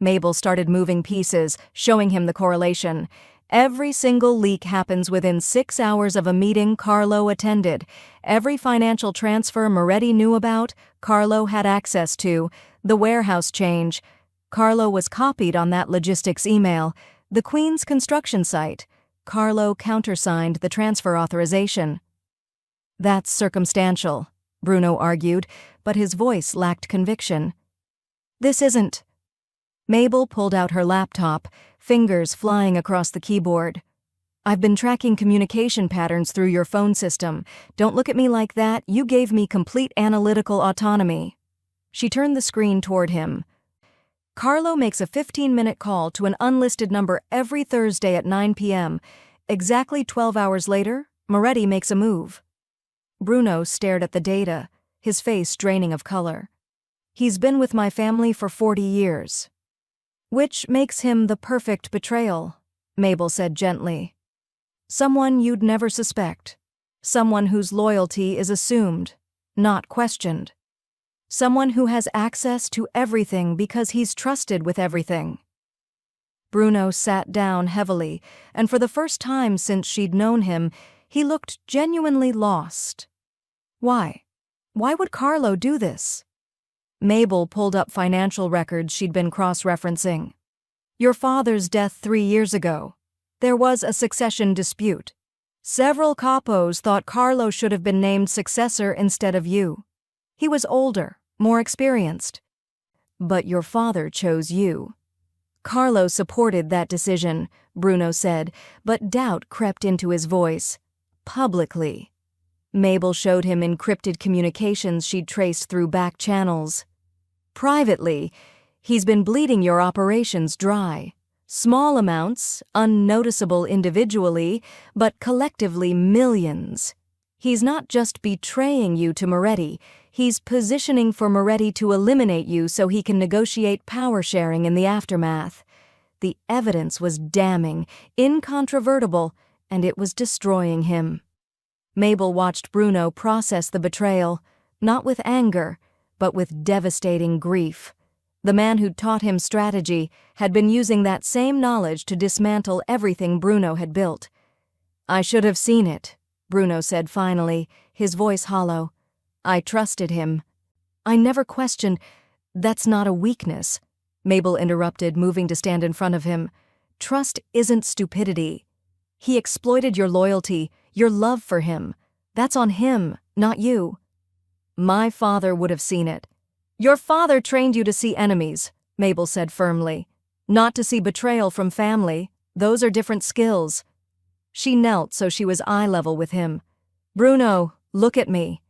Mabel started moving pieces, showing him the correlation. Every single leak happens within 6 hours of a meeting Carlo attended. Every financial transfer Moretti knew about, Carlo had access to. The warehouse change. Carlo was copied on that logistics email. The Queen's construction site. Carlo countersigned the transfer authorization. That's circumstantial, Bruno argued, but his voice lacked conviction. This isn't. Mabel pulled out her laptop, fingers flying across the keyboard. I've been tracking communication patterns through your phone system. Don't look at me like that. You gave me complete analytical autonomy. She turned the screen toward him. Carlo makes a 15-minute call to an unlisted number every Thursday at 9 p.m. Exactly 12 hours later, Moretti makes a move. Bruno stared at the data, his face draining of color. He's been with my family for 40 years. Which makes him the perfect betrayal, Mabel said gently. Someone you'd never suspect. Someone whose loyalty is assumed, not questioned. Someone who has access to everything because he's trusted with everything. Bruno sat down heavily, and for the first time since she'd known him, he looked genuinely lost. Why? Why would Carlo do this? Mabel pulled up financial records she'd been cross-referencing. Your father's death 3 years ago. There was a succession dispute. Several capos thought Carlo should have been named successor instead of you. He was older, more experienced. But your father chose you. Carlo supported that decision, Bruno said, but doubt crept into his voice. Publicly. Mabel showed him encrypted communications she'd traced through back channels. Privately, he's been bleeding your operations dry. Small amounts, unnoticeable individually, but collectively millions. He's not just betraying you to Moretti, he's positioning for Moretti to eliminate you so he can negotiate power sharing in the aftermath. The evidence was damning, incontrovertible, and it was destroying him. Mabel watched Bruno process the betrayal, not with anger, but with devastating grief. The man who'd taught him strategy had been using that same knowledge to dismantle everything Bruno had built. "I should have seen it," Bruno said finally, his voice hollow. "I trusted him." "I never questioned—" "That's not a weakness," Mabel interrupted, moving to stand in front of him. "Trust isn't stupidity. He exploited your loyalty, your love for him. That's on him, not you." "My father would have seen it." "Your father trained you to see enemies," Mabel said firmly. "Not to see betrayal from family. Those are different skills." She knelt so she was eye level with him. "Bruno, look at me."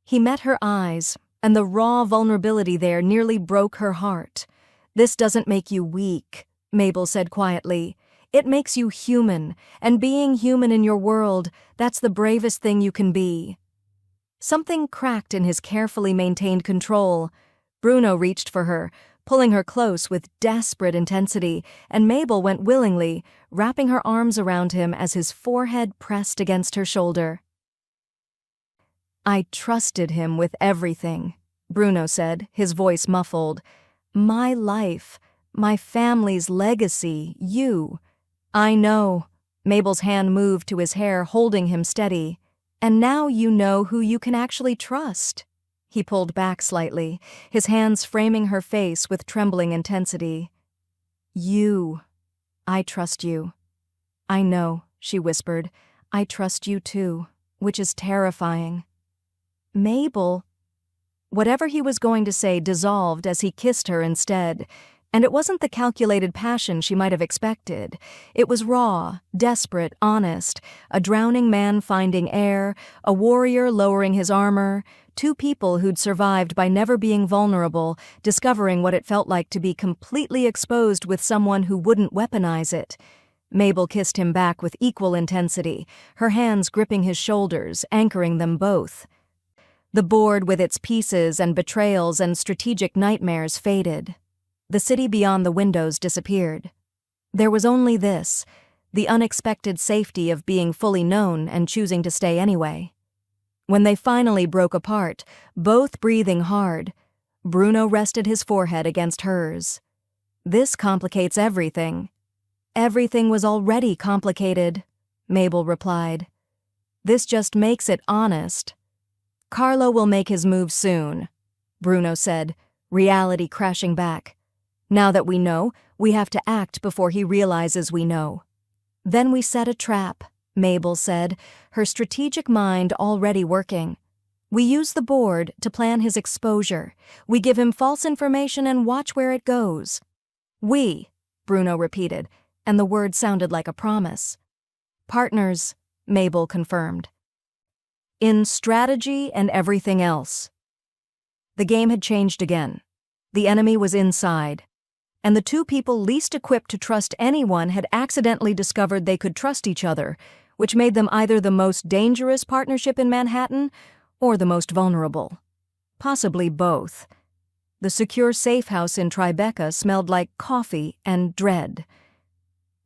He met her eyes, and the raw vulnerability there nearly broke her heart. "This doesn't make you weak," Mabel said quietly. "It makes you human, and being human in your world, that's the bravest thing you can be." Something cracked in his carefully maintained control. Bruno reached for her, pulling her close with desperate intensity, and Mabel went willingly, wrapping her arms around him as his forehead pressed against her shoulder. "I trusted him with everything," Bruno said, his voice muffled. "My life, my family's legacy, you." "I know." Mabel's hand moved to his hair, holding him steady. "And now you know who you can actually trust." He pulled back slightly, his hands framing her face with trembling intensity. "You. I trust you." "I know," she whispered. "I trust you too, which is terrifying." "Mabel." Whatever he was going to say dissolved as he kissed her instead, and it wasn't the calculated passion she might have expected. It was raw, desperate, honest, a drowning man finding air, a warrior lowering his armor, two people who'd survived by never being vulnerable, discovering what it felt like to be completely exposed with someone who wouldn't weaponize it. Mabel kissed him back with equal intensity, her hands gripping his shoulders, anchoring them both. The board with its pieces and betrayals and strategic nightmares faded. The city beyond the windows disappeared. There was only this, the unexpected safety of being fully known and choosing to stay anyway. When they finally broke apart, both breathing hard, Bruno rested his forehead against hers. "This complicates everything." "Everything was already complicated," Mabel replied. "This just makes it honest." "Carlo will make his move soon," Bruno said, reality crashing back. "Now that we know, we have to act before he realizes we know." "Then we set a trap," Mabel said, her strategic mind already working. "We use the board to plan his exposure. We give him false information and watch where it goes." "We," Bruno repeated, and the word sounded like a promise. "Partners," Mabel confirmed. "In strategy and everything else." The game had changed again. The enemy was inside, and the two people least equipped to trust anyone had accidentally discovered they could trust each other, which made them either the most dangerous partnership in Manhattan or the most vulnerable. Possibly both. The secure safe house in Tribeca smelled like coffee and dread.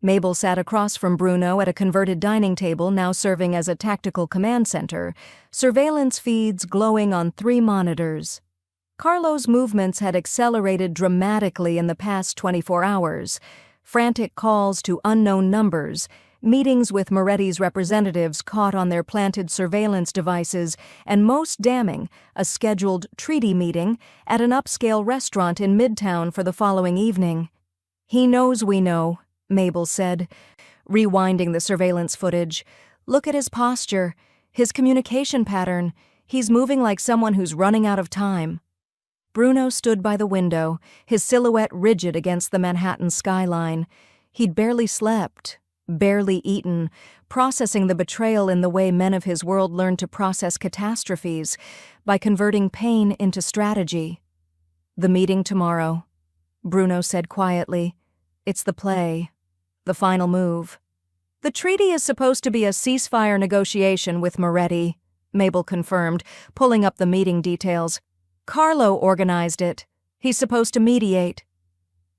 Mabel sat across from Bruno at a converted dining table now serving as a tactical command center, surveillance feeds glowing on 3 monitors. Carlo's movements had accelerated dramatically in the past 24 hours. Frantic calls to unknown numbers, meetings with Moretti's representatives caught on their planted surveillance devices, and most damning, a scheduled treaty meeting at an upscale restaurant in Midtown for the following evening. "He knows we know," Mabel said, rewinding the surveillance footage. "Look at his posture, his communication pattern. He's moving like someone who's running out of time." Bruno stood by the window, his silhouette rigid against the Manhattan skyline. He'd barely slept, barely eaten, processing the betrayal in the way men of his world learn to process catastrophes, by converting pain into strategy. "The meeting tomorrow," Bruno said quietly. "It's the play, the final move." "The treaty is supposed to be a ceasefire negotiation with Moretti," Mabel confirmed, pulling up the meeting details. "Carlo organized it. He's supposed to mediate."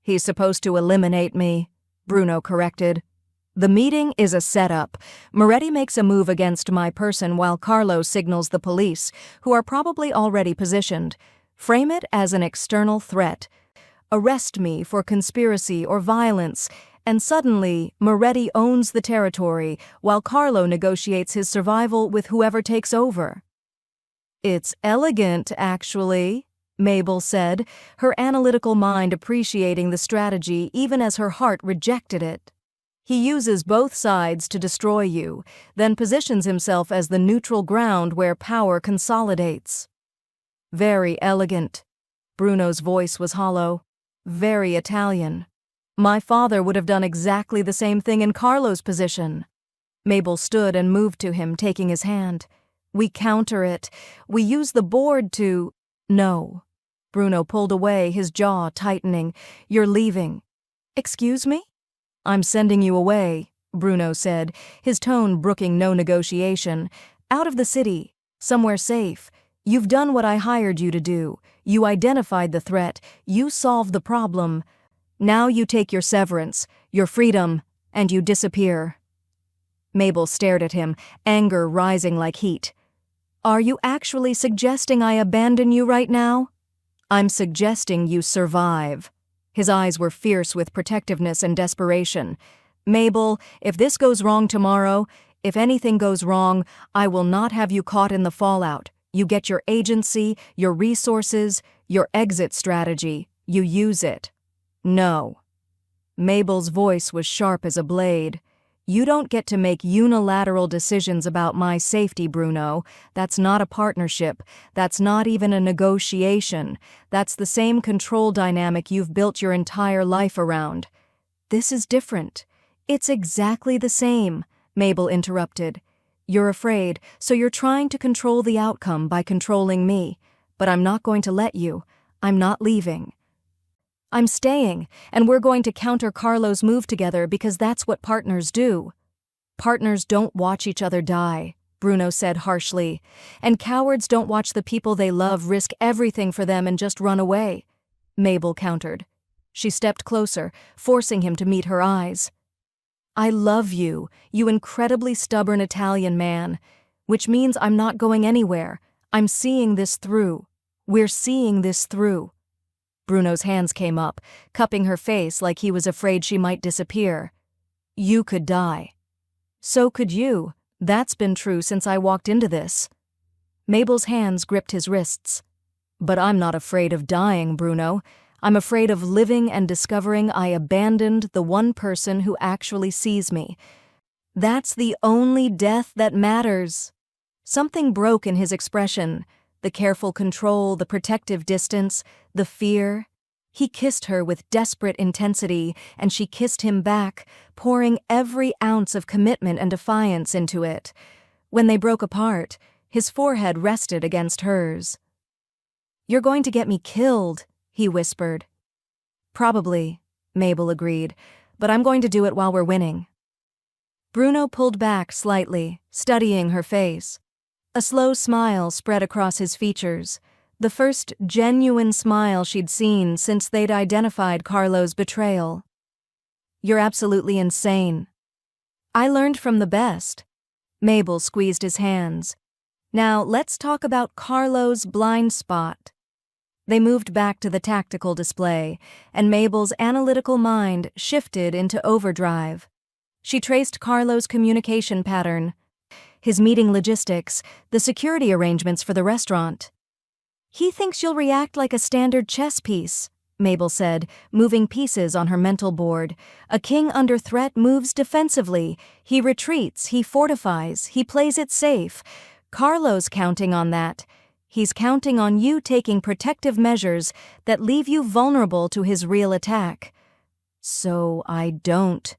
"He's supposed to eliminate me," Bruno corrected. The meeting is a setup. Moretti makes a move against my person while Carlo signals the police, who are probably already positioned. Frame it as an external threat. Arrest me for conspiracy or violence, and suddenly Moretti owns the territory while Carlo negotiates his survival with whoever takes over. It's elegant, actually, Mabel said, her analytical mind appreciating the strategy even as her heart rejected it. He uses both sides to destroy you, then positions himself as the neutral ground where power consolidates. Very elegant. Bruno's voice was hollow. Very Italian. My father would have done exactly the same thing in Carlo's position. Mabel stood and moved to him, taking his hand. We counter it. We use the board to… No. Bruno pulled away, his jaw tightening. You're leaving. Excuse me? I'm sending you away, Bruno said, his tone brooking no negotiation. Out of the city, somewhere safe. You've done what I hired you to do. You identified the threat. You solved the problem. Now you take your severance, your freedom, and you disappear. Mabel stared at him, anger rising like heat. Are you actually suggesting I abandon you right now? I'm suggesting you survive. His eyes were fierce with protectiveness and desperation. Mabel, if this goes wrong tomorrow, if anything goes wrong, I will not have you caught in the fallout. You get your agency, your resources, your exit strategy. You use it. No. Mabel's voice was sharp as a blade. You don't get to make unilateral decisions about my safety, Bruno. That's not a partnership. That's not even a negotiation. That's the same control dynamic you've built your entire life around. This is different. It's exactly the same, Mabel interrupted. You're afraid, so you're trying to control the outcome by controlling me. But I'm not going to let you. I'm not leaving. I'm staying, and we're going to counter Carlo's move together because that's what partners do. Partners don't watch each other die, Bruno said harshly, and cowards don't watch the people they love risk everything for them and just run away, Mabel countered. She stepped closer, forcing him to meet her eyes. I love you, you incredibly stubborn Italian man, which means I'm not going anywhere. I'm seeing this through. We're seeing this through. Bruno's hands came up, cupping her face like he was afraid she might disappear. You could die. So could you. That's been true since I walked into this. Mabel's hands gripped his wrists. But I'm not afraid of dying, Bruno. I'm afraid of living and discovering I abandoned the one person who actually sees me. That's the only death that matters. Something broke in his expression. The careful control, the protective distance, the fear. He kissed her with desperate intensity, and she kissed him back, pouring every ounce of commitment and defiance into it. When they broke apart, his forehead rested against hers. You're going to get me killed, he whispered. Probably, Mabel agreed, but I'm going to do it while we're winning. Bruno pulled back slightly, studying her face. A slow smile spread across his features, the first genuine smile she'd seen since they'd identified Carlo's betrayal. You're absolutely insane. I learned from the best. Mabel squeezed his hands. Now let's talk about Carlo's blind spot. They moved back to the tactical display, and Mabel's analytical mind shifted into overdrive. She traced Carlo's communication pattern, his meeting logistics, the security arrangements for the restaurant. He thinks you'll react like a standard chess piece, Mabel said, moving pieces on her mental board. A king under threat moves defensively. He retreats, he fortifies, he plays it safe. Carlo's counting on that. He's counting on you taking protective measures that leave you vulnerable to his real attack. So I don't,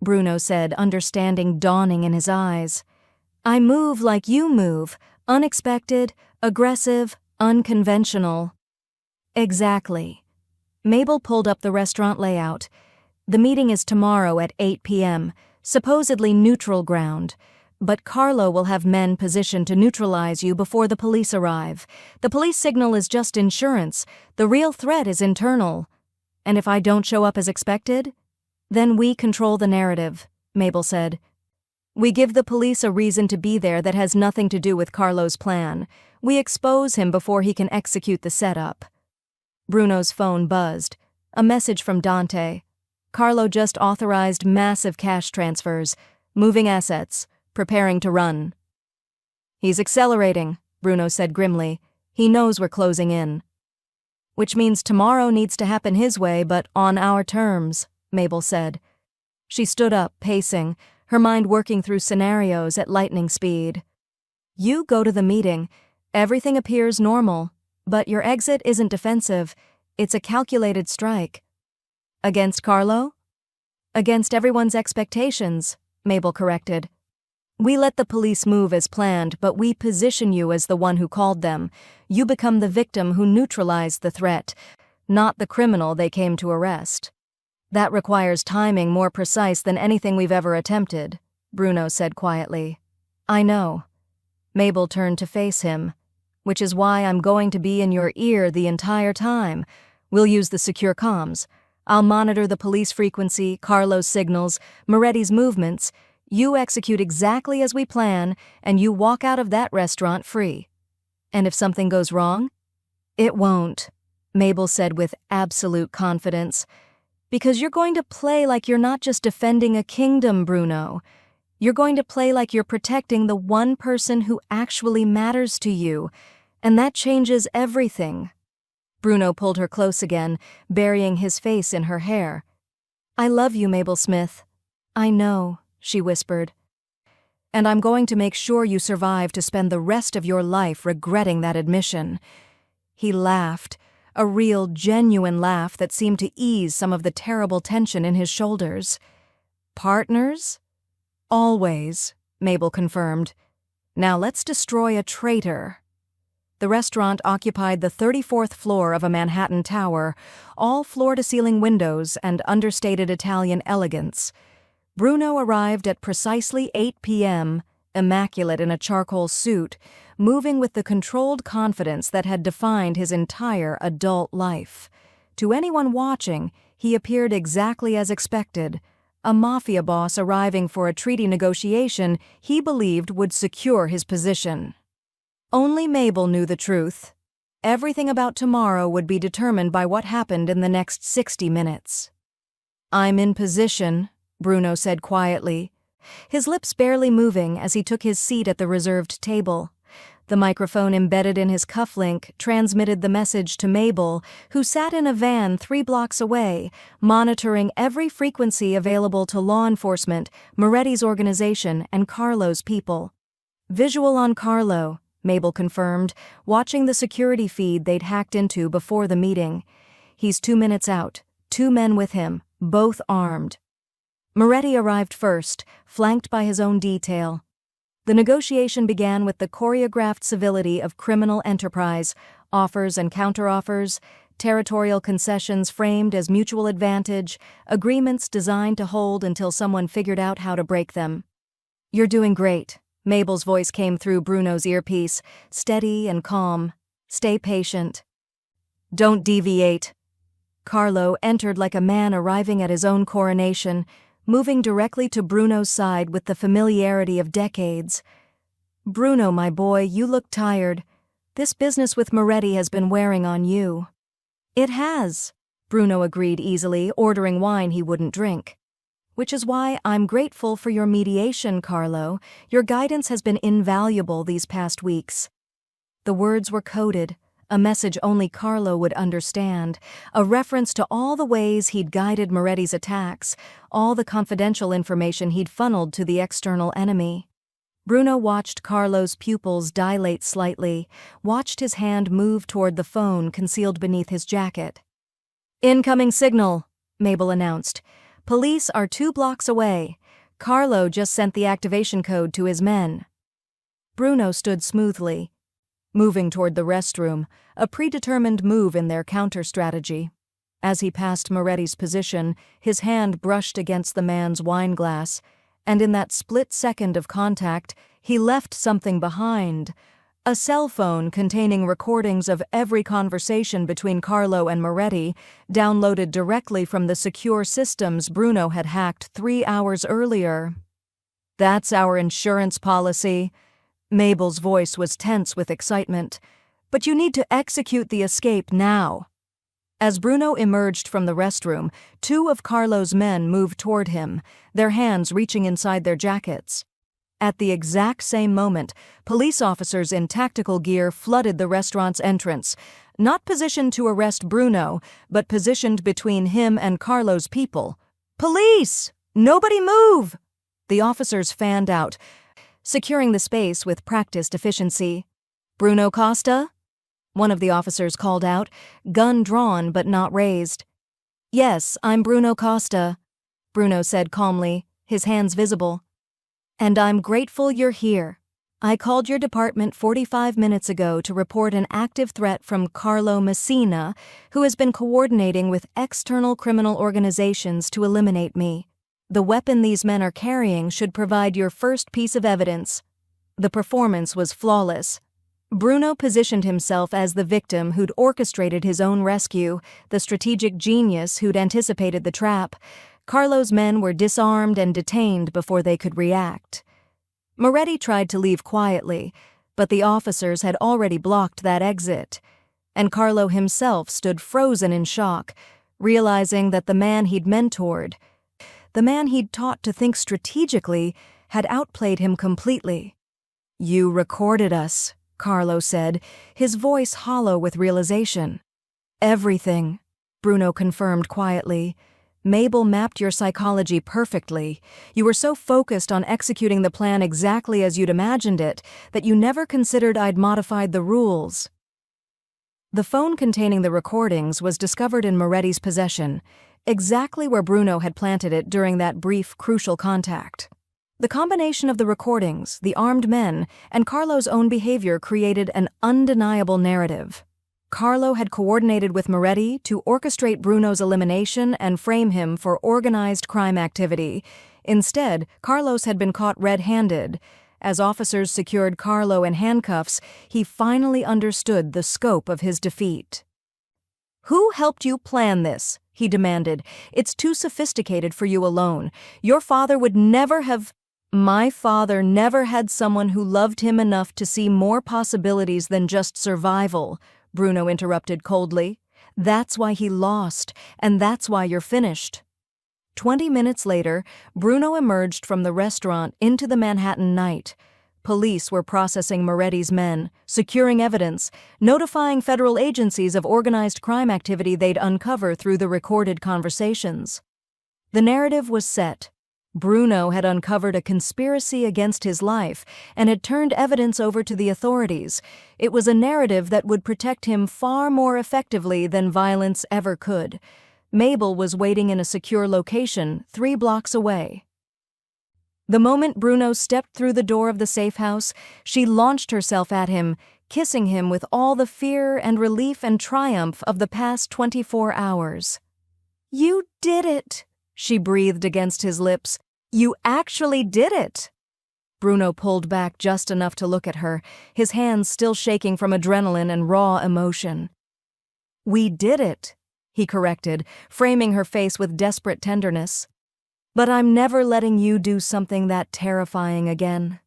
Bruno said, understanding dawning in his eyes. I move like you move, unexpected, aggressive, unconventional. Exactly. Mabel pulled up the restaurant layout. The meeting is tomorrow at 8 p.m., supposedly neutral ground. But Carlo will have men positioned to neutralize you before the police arrive. The police signal is just insurance. The real threat is internal. And if I don't show up as expected, then we control the narrative, Mabel said. "We give the police a reason to be there that has nothing to do with Carlo's plan. We expose him before he can execute the setup." Bruno's phone buzzed. A message from Dante. Carlo just authorized massive cash transfers, moving assets, preparing to run. "He's accelerating," Bruno said grimly. "He knows we're closing in." "Which means tomorrow needs to happen his way, but on our terms," Mabel said. She stood up, pacing, her mind working through scenarios at lightning speed. "You go to the meeting. Everything appears normal, but your exit isn't defensive. It's a calculated strike." "Against Carlo?" "Against everyone's expectations," Mabel corrected. "We let the police move as planned, but we position you as the one who called them. You become the victim who neutralized the threat, not the criminal they came to arrest." "That requires timing more precise than anything we've ever attempted," Bruno said quietly. "I know." Mabel turned to face him. "Which is why I'm going to be in your ear the entire time. We'll use the secure comms. I'll monitor the police frequency, Carlo's signals, Moretti's movements. You execute exactly as we plan, and you walk out of that restaurant free. And if something goes wrong?" "It won't," Mabel said with absolute confidence. "Because you're going to play like you're not just defending a kingdom, Bruno. You're going to play like you're protecting the one person who actually matters to you, and that changes everything." Bruno pulled her close again, burying his face in her hair. "I love you, Mabel Smith." "I know," she whispered. "And I'm going to make sure you survive to spend the rest of your life regretting that admission." He laughed, a real, genuine laugh that seemed to ease some of the terrible tension in his shoulders. "Partners?" "Always," Mabel confirmed. "Now let's destroy a traitor." The restaurant occupied the 34th floor of a Manhattan tower, all floor-to-ceiling windows and understated Italian elegance. Bruno arrived at precisely 8 p.m., immaculate in a charcoal suit, moving with the controlled confidence that had defined his entire adult life. To anyone watching, he appeared exactly as expected, a mafia boss arriving for a treaty negotiation he believed would secure his position. Only Mabel knew the truth. Everything about tomorrow would be determined by what happened in the next 60 minutes. "I'm in position," Bruno said quietly, his lips barely moving as he took his seat at the reserved table. The microphone embedded in his cufflink transmitted the message to Mabel, who sat in a van 3 blocks away, monitoring every frequency available to law enforcement, Moretti's organization, and Carlo's people. "Visual on Carlo," Mabel confirmed, watching the security feed they'd hacked into before the meeting. "He's 2 minutes out, 2 men with him, both armed." Moretti arrived first, flanked by his own detail. The negotiation began with the choreographed civility of criminal enterprise, offers and counteroffers, territorial concessions framed as mutual advantage, agreements designed to hold until someone figured out how to break them. "You're doing great," Mabel's voice came through Bruno's earpiece, steady and calm. "Stay patient. Don't deviate." Carlo entered like a man arriving at his own coronation, moving directly to Bruno's side with the familiarity of decades. "Bruno, my boy, you look tired. This business with Moretti has been wearing on you." "It has," Bruno agreed easily, ordering wine he wouldn't drink. "Which is why I'm grateful for your mediation, Carlo. Your guidance has been invaluable these past weeks." The words were coded, a message only Carlo would understand, a reference to all the ways he'd guided Moretti's attacks, all the confidential information he'd funneled to the external enemy. Bruno watched Carlo's pupils dilate slightly, watched his hand move toward the phone concealed beneath his jacket. "Incoming signal," Mabel announced. "Police are 2 blocks away. Carlo just sent the activation code to his men." Bruno stood smoothly, moving toward the restroom, a predetermined move in their counter-strategy. As he passed Moretti's position, his hand brushed against the man's wine glass, and in that split second of contact, he left something behind, A cell phone containing recordings of every conversation between Carlo and Moretti, downloaded directly from the secure systems Bruno had hacked 3 hours earlier. "That's our insurance policy." Mabel's voice was tense with excitement. "But you need to execute the escape now." As Bruno emerged from the restroom, 2 of Carlo's men moved toward him, their hands reaching inside their jackets. At the exact same moment, police officers in tactical gear flooded the restaurant's entrance, not positioned to arrest Bruno, but positioned between him and Carlo's people. "Police! Nobody move!" The officers fanned out, securing the space with practiced efficiency. "Bruno Costa?" One of the officers called out, gun drawn but not raised. "Yes, I'm Bruno Costa," Bruno said calmly, his hands visible. "And I'm grateful you're here. I called your department 45 minutes ago to report an active threat from Carlo Messina, who has been coordinating with external criminal organizations to eliminate me. The weapon these men are carrying should provide your first piece of evidence." The performance was flawless. Bruno positioned himself as the victim who'd orchestrated his own rescue, the strategic genius who'd anticipated the trap. Carlo's men were disarmed and detained before they could react. Moretti tried to leave quietly, but the officers had already blocked that exit, and Carlo himself stood frozen in shock, realizing that the man he'd mentored, the man he'd taught to think strategically, had outplayed him completely. "You recorded us," Carlo said, his voice hollow with realization. "Everything," Bruno confirmed quietly. "Mabel mapped your psychology perfectly. You were so focused on executing the plan exactly as you'd imagined it that you never considered I'd modified the rules." The phone containing the recordings was discovered in Moretti's possession, exactly where Bruno had planted it during that brief, crucial contact. The combination of the recordings, the armed men, and Carlo's own behavior created an undeniable narrative. Carlo had coordinated with Moretti to orchestrate Bruno's elimination and frame him for organized crime activity. Instead, Carlos had been caught red-handed. As officers secured Carlo in handcuffs, he finally understood the scope of his defeat. "Who helped you plan this?" he demanded. "It's too sophisticated for you alone. Your father would never have—" "My father never had someone who loved him enough to see more possibilities than just survival," Bruno interrupted coldly. "That's why he lost, and that's why you're finished." 20 minutes later, Bruno emerged from the restaurant into the Manhattan night. Police were processing Moretti's men, securing evidence, notifying federal agencies of organized crime activity they'd uncover through the recorded conversations. The narrative was set. Bruno had uncovered a conspiracy against his life and had turned evidence over to the authorities. It was a narrative that would protect him far more effectively than violence ever could. Mabel was waiting in a secure location 3 blocks away. The moment Bruno stepped through the door of the safe house, she launched herself at him, kissing him with all the fear and relief and triumph of the past 24 hours. "You did it," she breathed against his lips. "You actually did it." Bruno pulled back just enough to look at her, his hands still shaking from adrenaline and raw emotion. "We did it," he corrected, framing her face with desperate tenderness. "But I'm never letting you do something that terrifying again.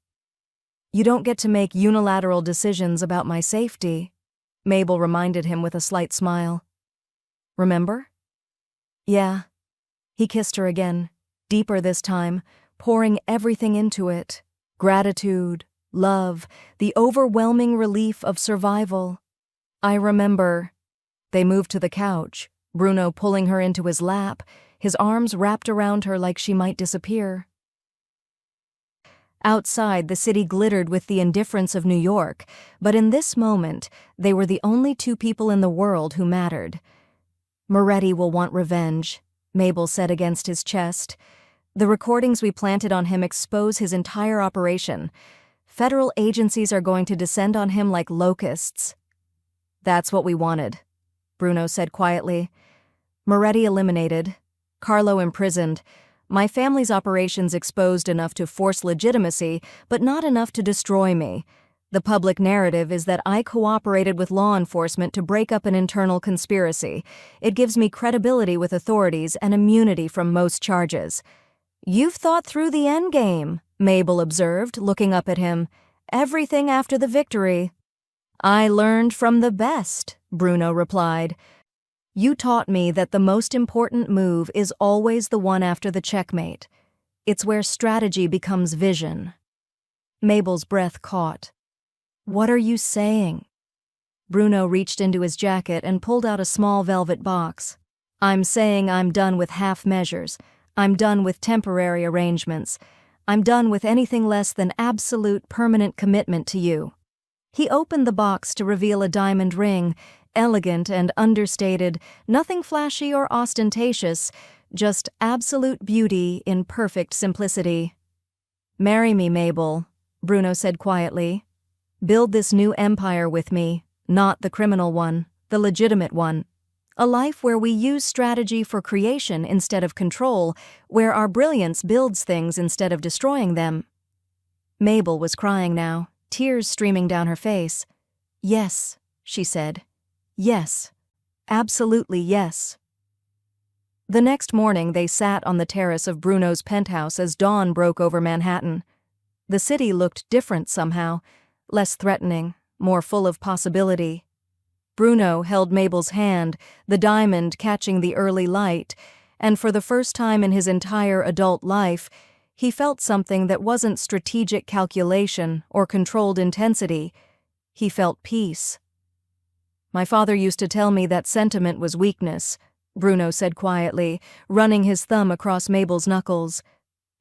You don't get to make unilateral decisions about my safety," Mabel reminded him with a slight smile. "Remember?" "Yeah." He kissed her again, deeper this time, pouring everything into it. Gratitude, love, the overwhelming relief of survival. "I remember." They moved to the couch, Bruno pulling her into his lap, his arms wrapped around her like she might disappear. Outside, the city glittered with the indifference of New York, but in this moment, they were the only 2 people in the world who mattered. "Moretti will want revenge," Mabel said against his chest. "The recordings we planted on him expose his entire operation. Federal agencies are going to descend on him like locusts." "That's what we wanted," Bruno said quietly. "Moretti eliminated. Carlo imprisoned. My family's operations exposed enough to force legitimacy, but not enough to destroy me. The public narrative is that I cooperated with law enforcement to break up an internal conspiracy. It gives me credibility with authorities and immunity from most charges." "You've thought through the endgame," Mabel observed, looking up at him. "Everything after the victory." "I learned from the best," Bruno replied. "You taught me that the most important move is always the one after the checkmate. It's where strategy becomes vision." Mabel's breath caught. "What are you saying?" Bruno reached into his jacket and pulled out a small velvet box. "I'm saying I'm done with half measures. I'm done with temporary arrangements. I'm done with anything less than absolute permanent commitment to you." He opened the box to reveal a diamond ring, elegant and understated, nothing flashy or ostentatious, just absolute beauty in perfect simplicity. "Marry me, Mabel," Bruno said quietly. "Build this new empire with me, not the criminal one, the legitimate one. A life where we use strategy for creation instead of control, where our brilliance builds things instead of destroying them." Mabel was crying now, tears streaming down her face. "Yes," she said. "Yes. Absolutely yes." The next morning they sat on the terrace of Bruno's penthouse as dawn broke over Manhattan. The city looked different somehow, less threatening, more full of possibility. Bruno held Mabel's hand, the diamond catching the early light, and for the first time in his entire adult life, he felt something that wasn't strategic calculation or controlled intensity. He felt peace. "My father used to tell me that sentiment was weakness," Bruno said quietly, running his thumb across Mabel's knuckles.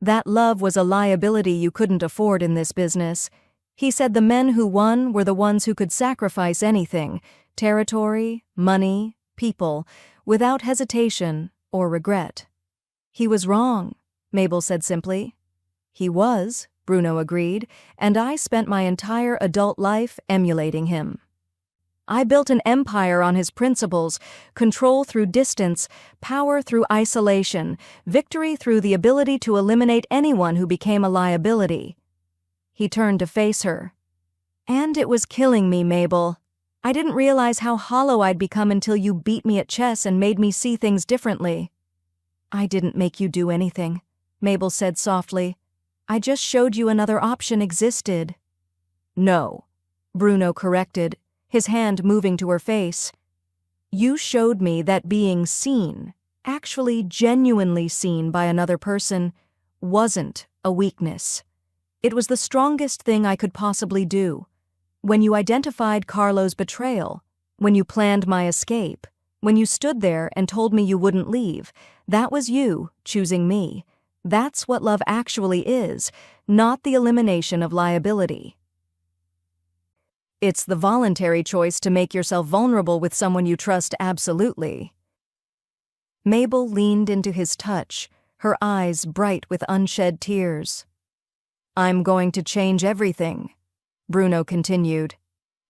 "That love was a liability you couldn't afford in this business. He said the men who won were the ones who could sacrifice anything, territory, money, people, without hesitation or regret." "He was wrong," Mabel said simply. "He was," Bruno agreed, "and I spent my entire adult life emulating him. I built an empire on his principles: control through distance, power through isolation, victory through the ability to eliminate anyone who became a liability." He turned to face her. "And it was killing me, Mabel. I didn't realize how hollow I'd become until you beat me at chess and made me see things differently." "I didn't make you do anything," Mabel said softly. "I just showed you another option existed." "No," Bruno corrected, his hand moving to her face. "You showed me that being seen, actually genuinely seen by another person, wasn't a weakness. It was the strongest thing I could possibly do. When you identified Carlo's betrayal, when you planned my escape, when you stood there and told me you wouldn't leave, that was you choosing me. That's what love actually is, not the elimination of liability. It's the voluntary choice to make yourself vulnerable with someone you trust absolutely." Mabel leaned into his touch, her eyes bright with unshed tears. "I'm going to change everything," Bruno continued.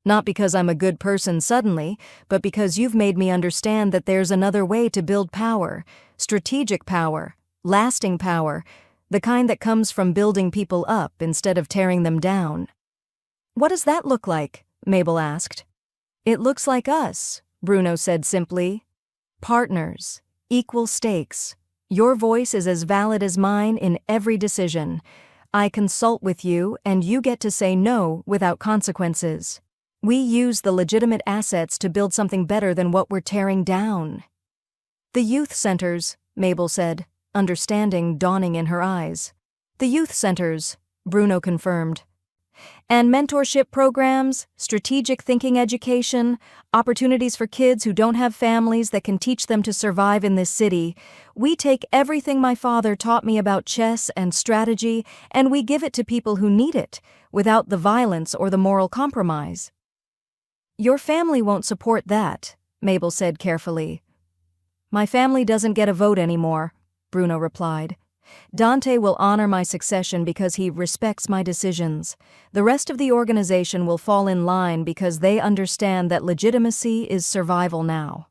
"Not because I'm a good person suddenly, but because you've made me understand that there's another way to build power, strategic power, lasting power, the kind that comes from building people up instead of tearing them down." "What does that look like?" Mabel asked. "It looks like us," Bruno said simply. "Partners, equal stakes. Your voice is as valid as mine in every decision. I consult with you, and you get to say no without consequences. We use the legitimate assets to build something better than what we're tearing down." "The youth centers," Mabel said, understanding dawning in her eyes. "The youth centers," Bruno confirmed. "And mentorship programs, strategic thinking education, opportunities for kids who don't have families that can teach them to survive in this city. We take everything my father taught me about chess and strategy, and we give it to people who need it, without the violence or the moral compromise." "Your family won't support that," Mabel said carefully. "My family doesn't get a vote anymore," Bruno replied. "Dante will honor my succession because he respects my decisions. The rest of the organization will fall in line because they understand that legitimacy is survival now.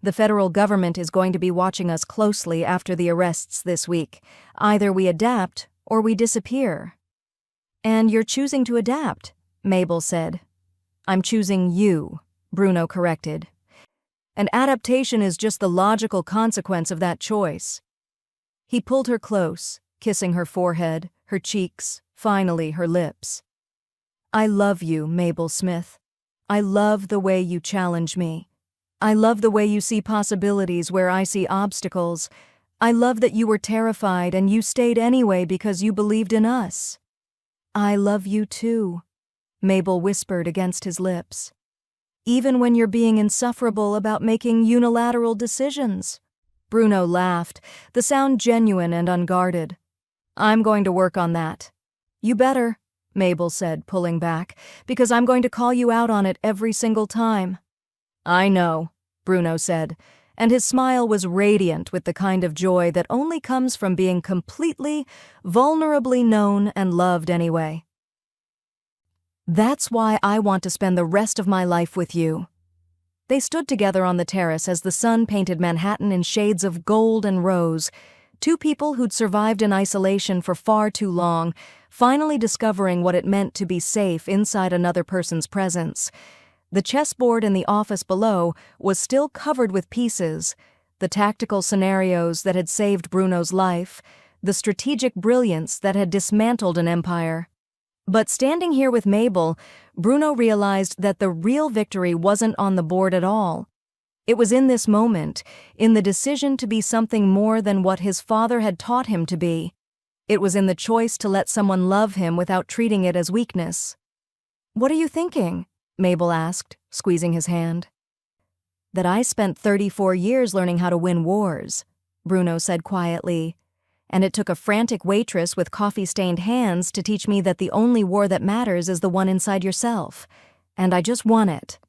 The federal government is going to be watching us closely after the arrests this week. Either we adapt or we disappear." "And you're choosing to adapt," Mabel said. I'm choosing you, Bruno corrected. And adaptation is just the logical consequence of that choice. He pulled her close, kissing her forehead, her cheeks, finally her lips. I love you, Mabel Smith. I love the way you challenge me. I love the way you see possibilities where I see obstacles. I love that you were terrified and you stayed anyway because you believed in us. I love you too, Mabel whispered against his lips. Even when you're being insufferable about making unilateral decisions. Bruno laughed, the sound genuine and unguarded. I'm going to work on that. You better, Mabel said, pulling back, because I'm going to call you out on it every single time. I know, Bruno said, and his smile was radiant with the kind of joy that only comes from being completely, vulnerably known and loved anyway. That's why I want to spend the rest of my life with you. They stood together on the terrace as the sun painted Manhattan in shades of gold and rose, two people who'd survived in isolation for far too long, finally discovering what it meant to be safe inside another person's presence. The chessboard in the office below was still covered with pieces, the tactical scenarios that had saved Bruno's life, the strategic brilliance that had dismantled an empire. But standing here with Mabel, Bruno realized that the real victory wasn't on the board at all. It was in this moment, in the decision to be something more than what his father had taught him to be. It was in the choice to let someone love him without treating it as weakness. What are you thinking? Mabel asked, squeezing his hand. That I spent 34 years learning how to win wars, Bruno said quietly. And it took a frantic waitress with coffee-stained hands to teach me that the only war that matters is the one inside yourself. And I just won it.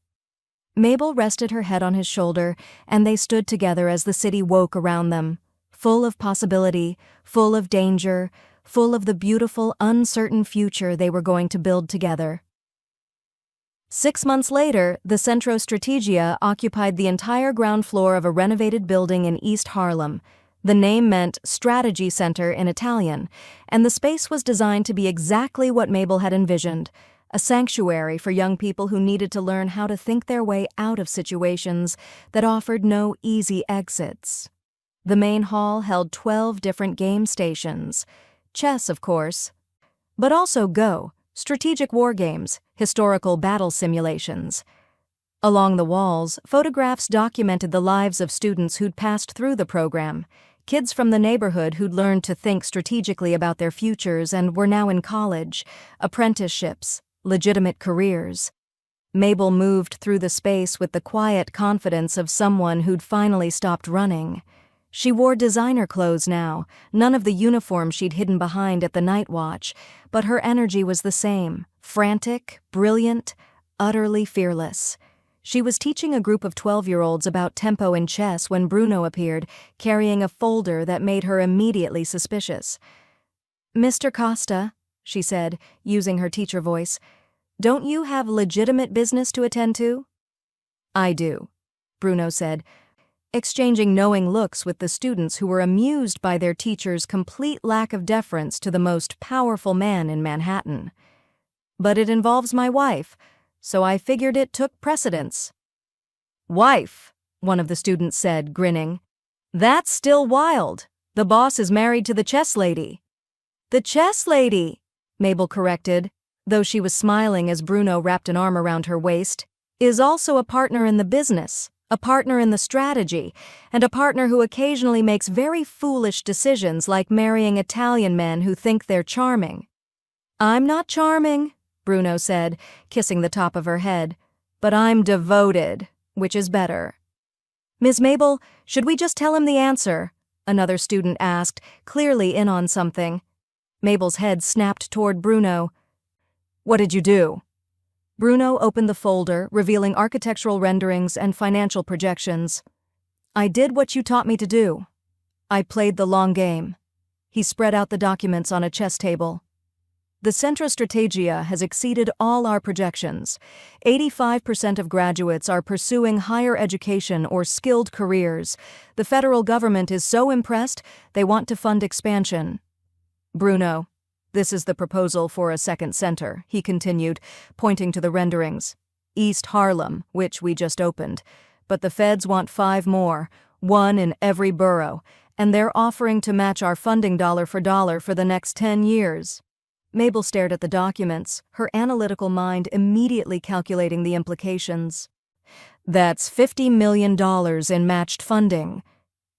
Mabel rested her head on his shoulder, and they stood together as the city woke around them, full of possibility, full of danger, full of the beautiful, uncertain future they were going to build together. 6 months later, the Centro Strategia occupied the entire ground floor of a renovated building in East Harlem. The name meant Strategy Center in Italian, and the space was designed to be exactly what Mabel had envisioned, a sanctuary for young people who needed to learn how to think their way out of situations that offered no easy exits. The main hall held 12 different game stations, chess, of course, but also Go, strategic war games, historical battle simulations. Along the walls, photographs documented the lives of students who'd passed through the program, kids from the neighborhood who'd learned to think strategically about their futures and were now in college, apprenticeships, legitimate careers. Mabel moved through the space with the quiet confidence of someone who'd finally stopped running. She wore designer clothes now, none of the uniform she'd hidden behind at the night watch, but her energy was the same, frantic, brilliant, utterly fearless. She was teaching a group of 12-year-olds about tempo in chess when Bruno appeared, carrying a folder that made her immediately suspicious. Mr. Costa, she said, using her teacher voice, don't you have legitimate business to attend to? I do, Bruno said, exchanging knowing looks with the students who were amused by their teacher's complete lack of deference to the most powerful man in Manhattan. But it involves my wife, so I figured it took precedence. Wife, one of the students said, grinning. That's still wild. The boss is married to the chess lady. The chess lady, Mabel corrected, though she was smiling as Bruno wrapped an arm around her waist, is also a partner in the business, a partner in the strategy, and a partner who occasionally makes very foolish decisions like marrying Italian men who think they're charming. I'm not charming, Bruno said, kissing the top of her head, but I'm devoted, which is better. Ms. Mabel, should we just tell him the answer? Another student asked, clearly in on something. Mabel's head snapped toward Bruno. What did you do? Bruno opened the folder, revealing architectural renderings and financial projections. I did what you taught me to do. I played the long game. He spread out the documents on a chess table. The Centro Strategia has exceeded all our projections. 85% of graduates are pursuing higher education or skilled careers. The federal government is so impressed, they want to fund expansion. Bruno, This is the proposal for a second center, he continued, pointing to the renderings. East Harlem, which we just opened. But the feds want 5 more, 1 in every borough, and they're offering to match our funding dollar for the next 10 years. Mabel stared at the documents, her analytical mind immediately calculating the implications. That's $50 million in matched funding.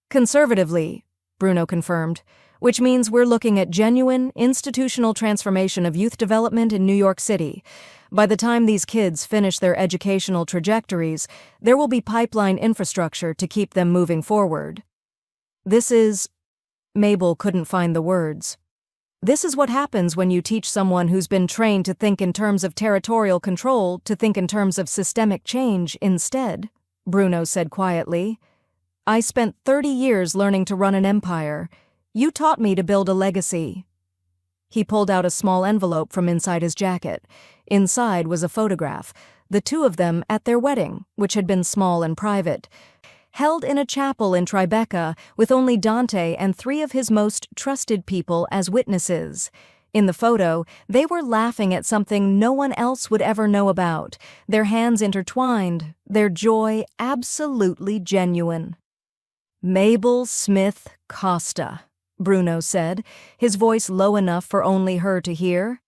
Conservatively, Bruno confirmed, which means we're looking at genuine, institutional transformation of youth development in New York City. By the time these kids finish their educational trajectories, there will be pipeline infrastructure to keep them moving forward. Mabel couldn't find the words. This is what happens when you teach someone who's been trained to think in terms of territorial control to think in terms of systemic change instead, Bruno said quietly. I spent 30 years learning to run an empire. You taught me to build a legacy. He pulled out a small envelope from inside his jacket. Inside was a photograph, the 2 of them at their wedding, which had been small and private. Held in a chapel in Tribeca with only Dante and 3 of his most trusted people as witnesses. In the photo, they were laughing at something no one else would ever know about, their hands intertwined, their joy absolutely genuine. Mabel Smith Costa, Bruno said, his voice low enough for only her to hear.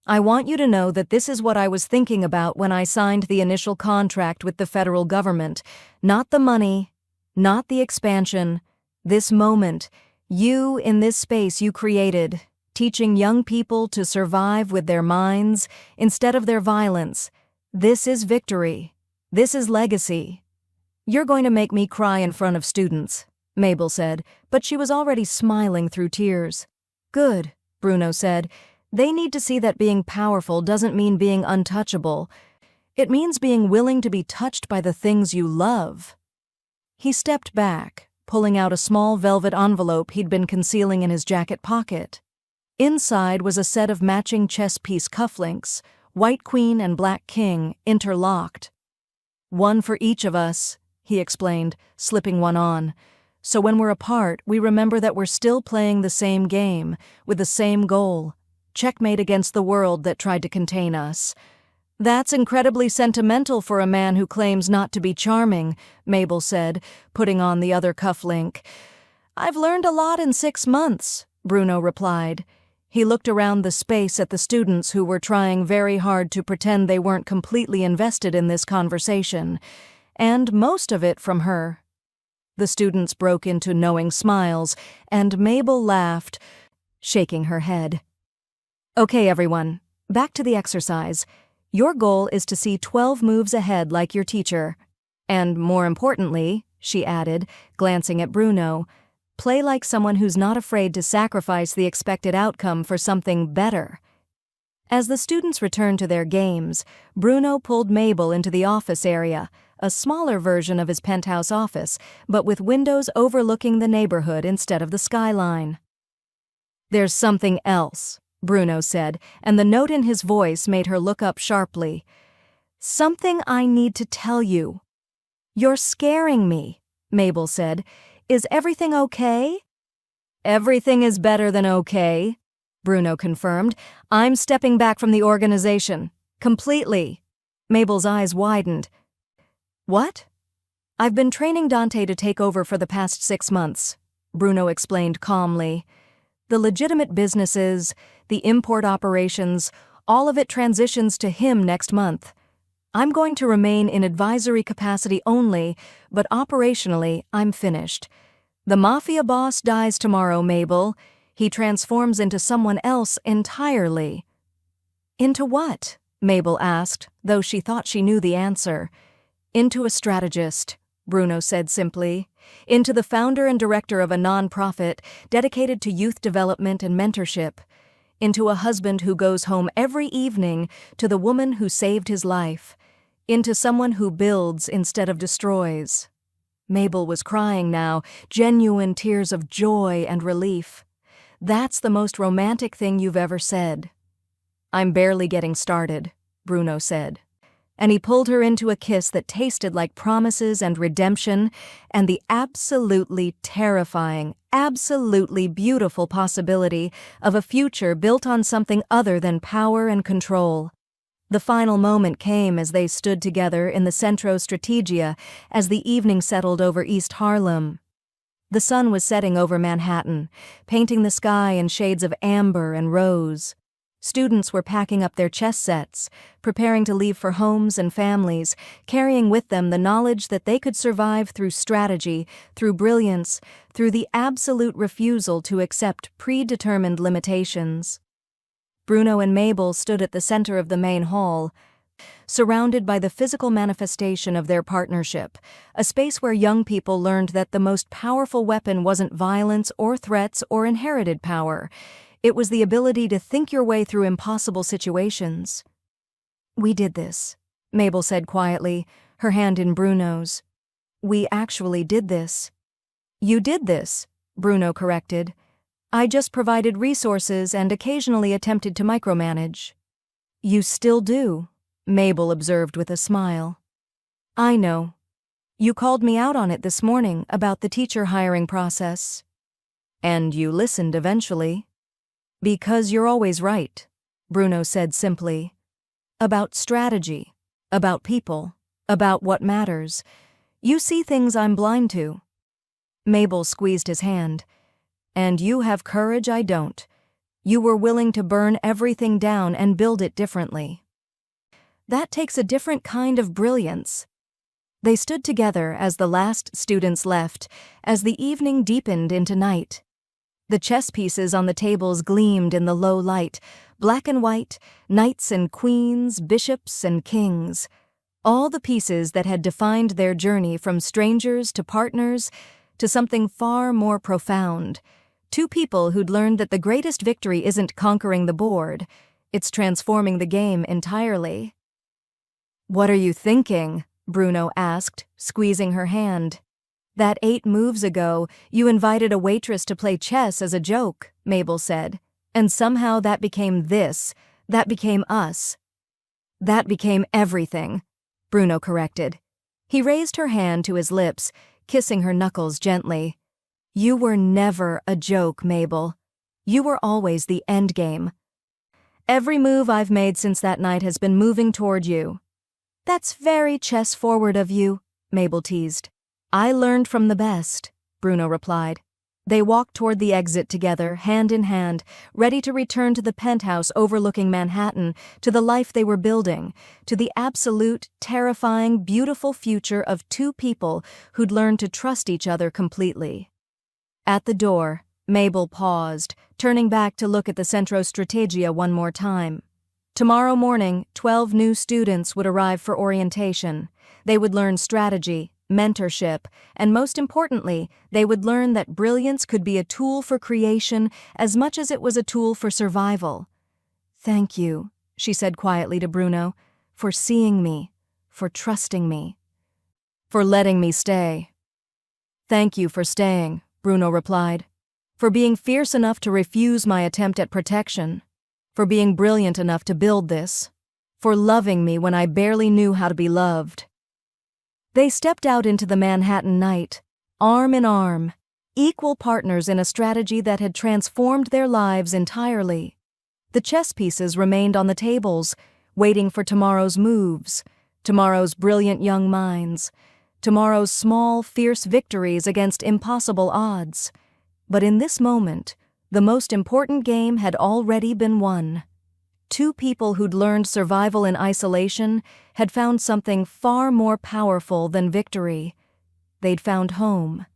I want you to know that this is what I was thinking about when I signed the initial contract with the federal government. Not the money, not the expansion. This moment, you in this space you created, teaching young people to survive with their minds instead of their violence. This is victory. This is legacy. You're going to make me cry in front of students, Mabel said, but she was already smiling through tears. Good, Bruno said. They need to see that being powerful doesn't mean being untouchable. It means being willing to be touched by the things you love. He stepped back, pulling out a small velvet envelope he'd been concealing in his jacket pocket. Inside was a set of matching chess piece cufflinks, White Queen and Black King, interlocked. One for each of us, he explained, slipping one on. So when we're apart, we remember that we're still playing the same game, with the same goal. Checkmate against the world that tried to contain us. That's incredibly sentimental for a man who claims not to be charming, Mabel said, putting on the other cufflink. I've learned a lot in 6 months, Bruno replied. He looked around the space at the students who were trying very hard to pretend they weren't completely invested in this conversation, and most of it from her. The students broke into knowing smiles, and Mabel laughed, shaking her head. Okay, everyone, back to the exercise. Your goal is to see 12 moves ahead like your teacher. And more importantly, she added, glancing at Bruno, play like someone who's not afraid to sacrifice the expected outcome for something better. As the students returned to their games, Bruno pulled Mabel into the office area, a smaller version of his penthouse office, but with windows overlooking the neighborhood instead of the skyline. There's something else, Bruno said, and the note in his voice made her look up sharply. Something I need to tell you. You're scaring me, Mabel said. Is everything okay? Everything is better than okay, Bruno confirmed. I'm stepping back from the organization. Completely. Mabel's eyes widened. What? I've been training Dante to take over for the past 6 months, Bruno explained calmly. The legitimate businesses, the import operations, all of it transitions to him next month. I'm going to remain in advisory capacity only, but operationally, I'm finished. The Mafia boss dies tomorrow, Mabel. He transforms into someone else entirely. Into what? Mabel asked, though she thought she knew the answer. Into a strategist, Bruno said simply. Into the founder and director of a non-profit dedicated to youth development and mentorship. Into a husband who goes home every evening to the woman who saved his life. Into someone who builds instead of destroys. Mabel was crying now, genuine tears of joy and relief. That's the most romantic thing you've ever said. I'm barely getting started, Bruno said. and he pulled her into a kiss that tasted like promises and redemption and the absolutely terrifying, absolutely beautiful possibility of a future built on something other than power and control. The final moment came as they stood together in the Centro Strategia as the evening settled over East Harlem. The sun was setting over Manhattan, painting the sky in shades of amber and rose. Students were packing up their chess sets, preparing to leave for homes and families, carrying with them the knowledge that they could survive through strategy, through brilliance, through the absolute refusal to accept predetermined limitations. Bruno and Mabel stood at the center of the main hall, surrounded by the physical manifestation of their partnership, a space where young people learned that the most powerful weapon wasn't violence or threats or inherited power. It was the ability to think your way through impossible situations. "We did this," Mabel said quietly, her hand in Bruno's. "We actually did this." "You did this," Bruno corrected. "I just provided resources and occasionally attempted to micromanage." "You still do," Mabel observed with a smile. "I know. You called me out on it this morning about the teacher hiring process. And you listened eventually." "Because you're always right," Bruno said simply. "About strategy, about people, about what matters. You see things I'm blind to." Mabel squeezed his hand. "And you have courage I don't. You were willing to burn everything down and build it differently." "That takes a different kind of brilliance." They stood together as the last students left, as the evening deepened into night. The chess pieces on the tables gleamed in the low light, black and white, knights and queens, bishops and kings. All the pieces that had defined their journey from strangers to partners to something far more profound. Two people who'd learned that the greatest victory isn't conquering the board, it's transforming the game entirely. "What are you thinking?" Bruno asked, squeezing her hand. "That 8 moves ago, you invited a waitress to play chess as a joke," Mabel said. "And somehow that became this. That became us." "That became everything," Bruno corrected. He raised her hand to his lips, kissing her knuckles gently. "You were never a joke, Mabel. You were always the endgame. Every move I've made since that night has been moving toward you." "That's very chess-forward of you," Mabel teased. "I learned from the best," Bruno replied. They walked toward the exit together, hand in hand, ready to return to the penthouse overlooking Manhattan, to the life they were building, to the absolute, terrifying, beautiful future of two people who'd learned to trust each other completely. At the door, Mabel paused, turning back to look at the Centro Strategia one more time. Tomorrow morning, 12 new students would arrive for orientation. They would learn strategy, mentorship, and most importantly, they would learn that brilliance could be a tool for creation as much as it was a tool for survival. "Thank you," she said quietly to Bruno, "for seeing me, for trusting me, for letting me stay." "Thank you for staying," Bruno replied, "for being fierce enough to refuse my attempt at protection, for being brilliant enough to build this, for loving me when I barely knew how to be loved." They stepped out into the Manhattan night, arm in arm, equal partners in a strategy that had transformed their lives entirely. The chess pieces remained on the tables, waiting for tomorrow's moves, tomorrow's brilliant young minds, tomorrow's small, fierce victories against impossible odds. But in this moment, the most important game had already been won. Two people who'd learned survival in isolation had found something far more powerful than victory. They'd found home.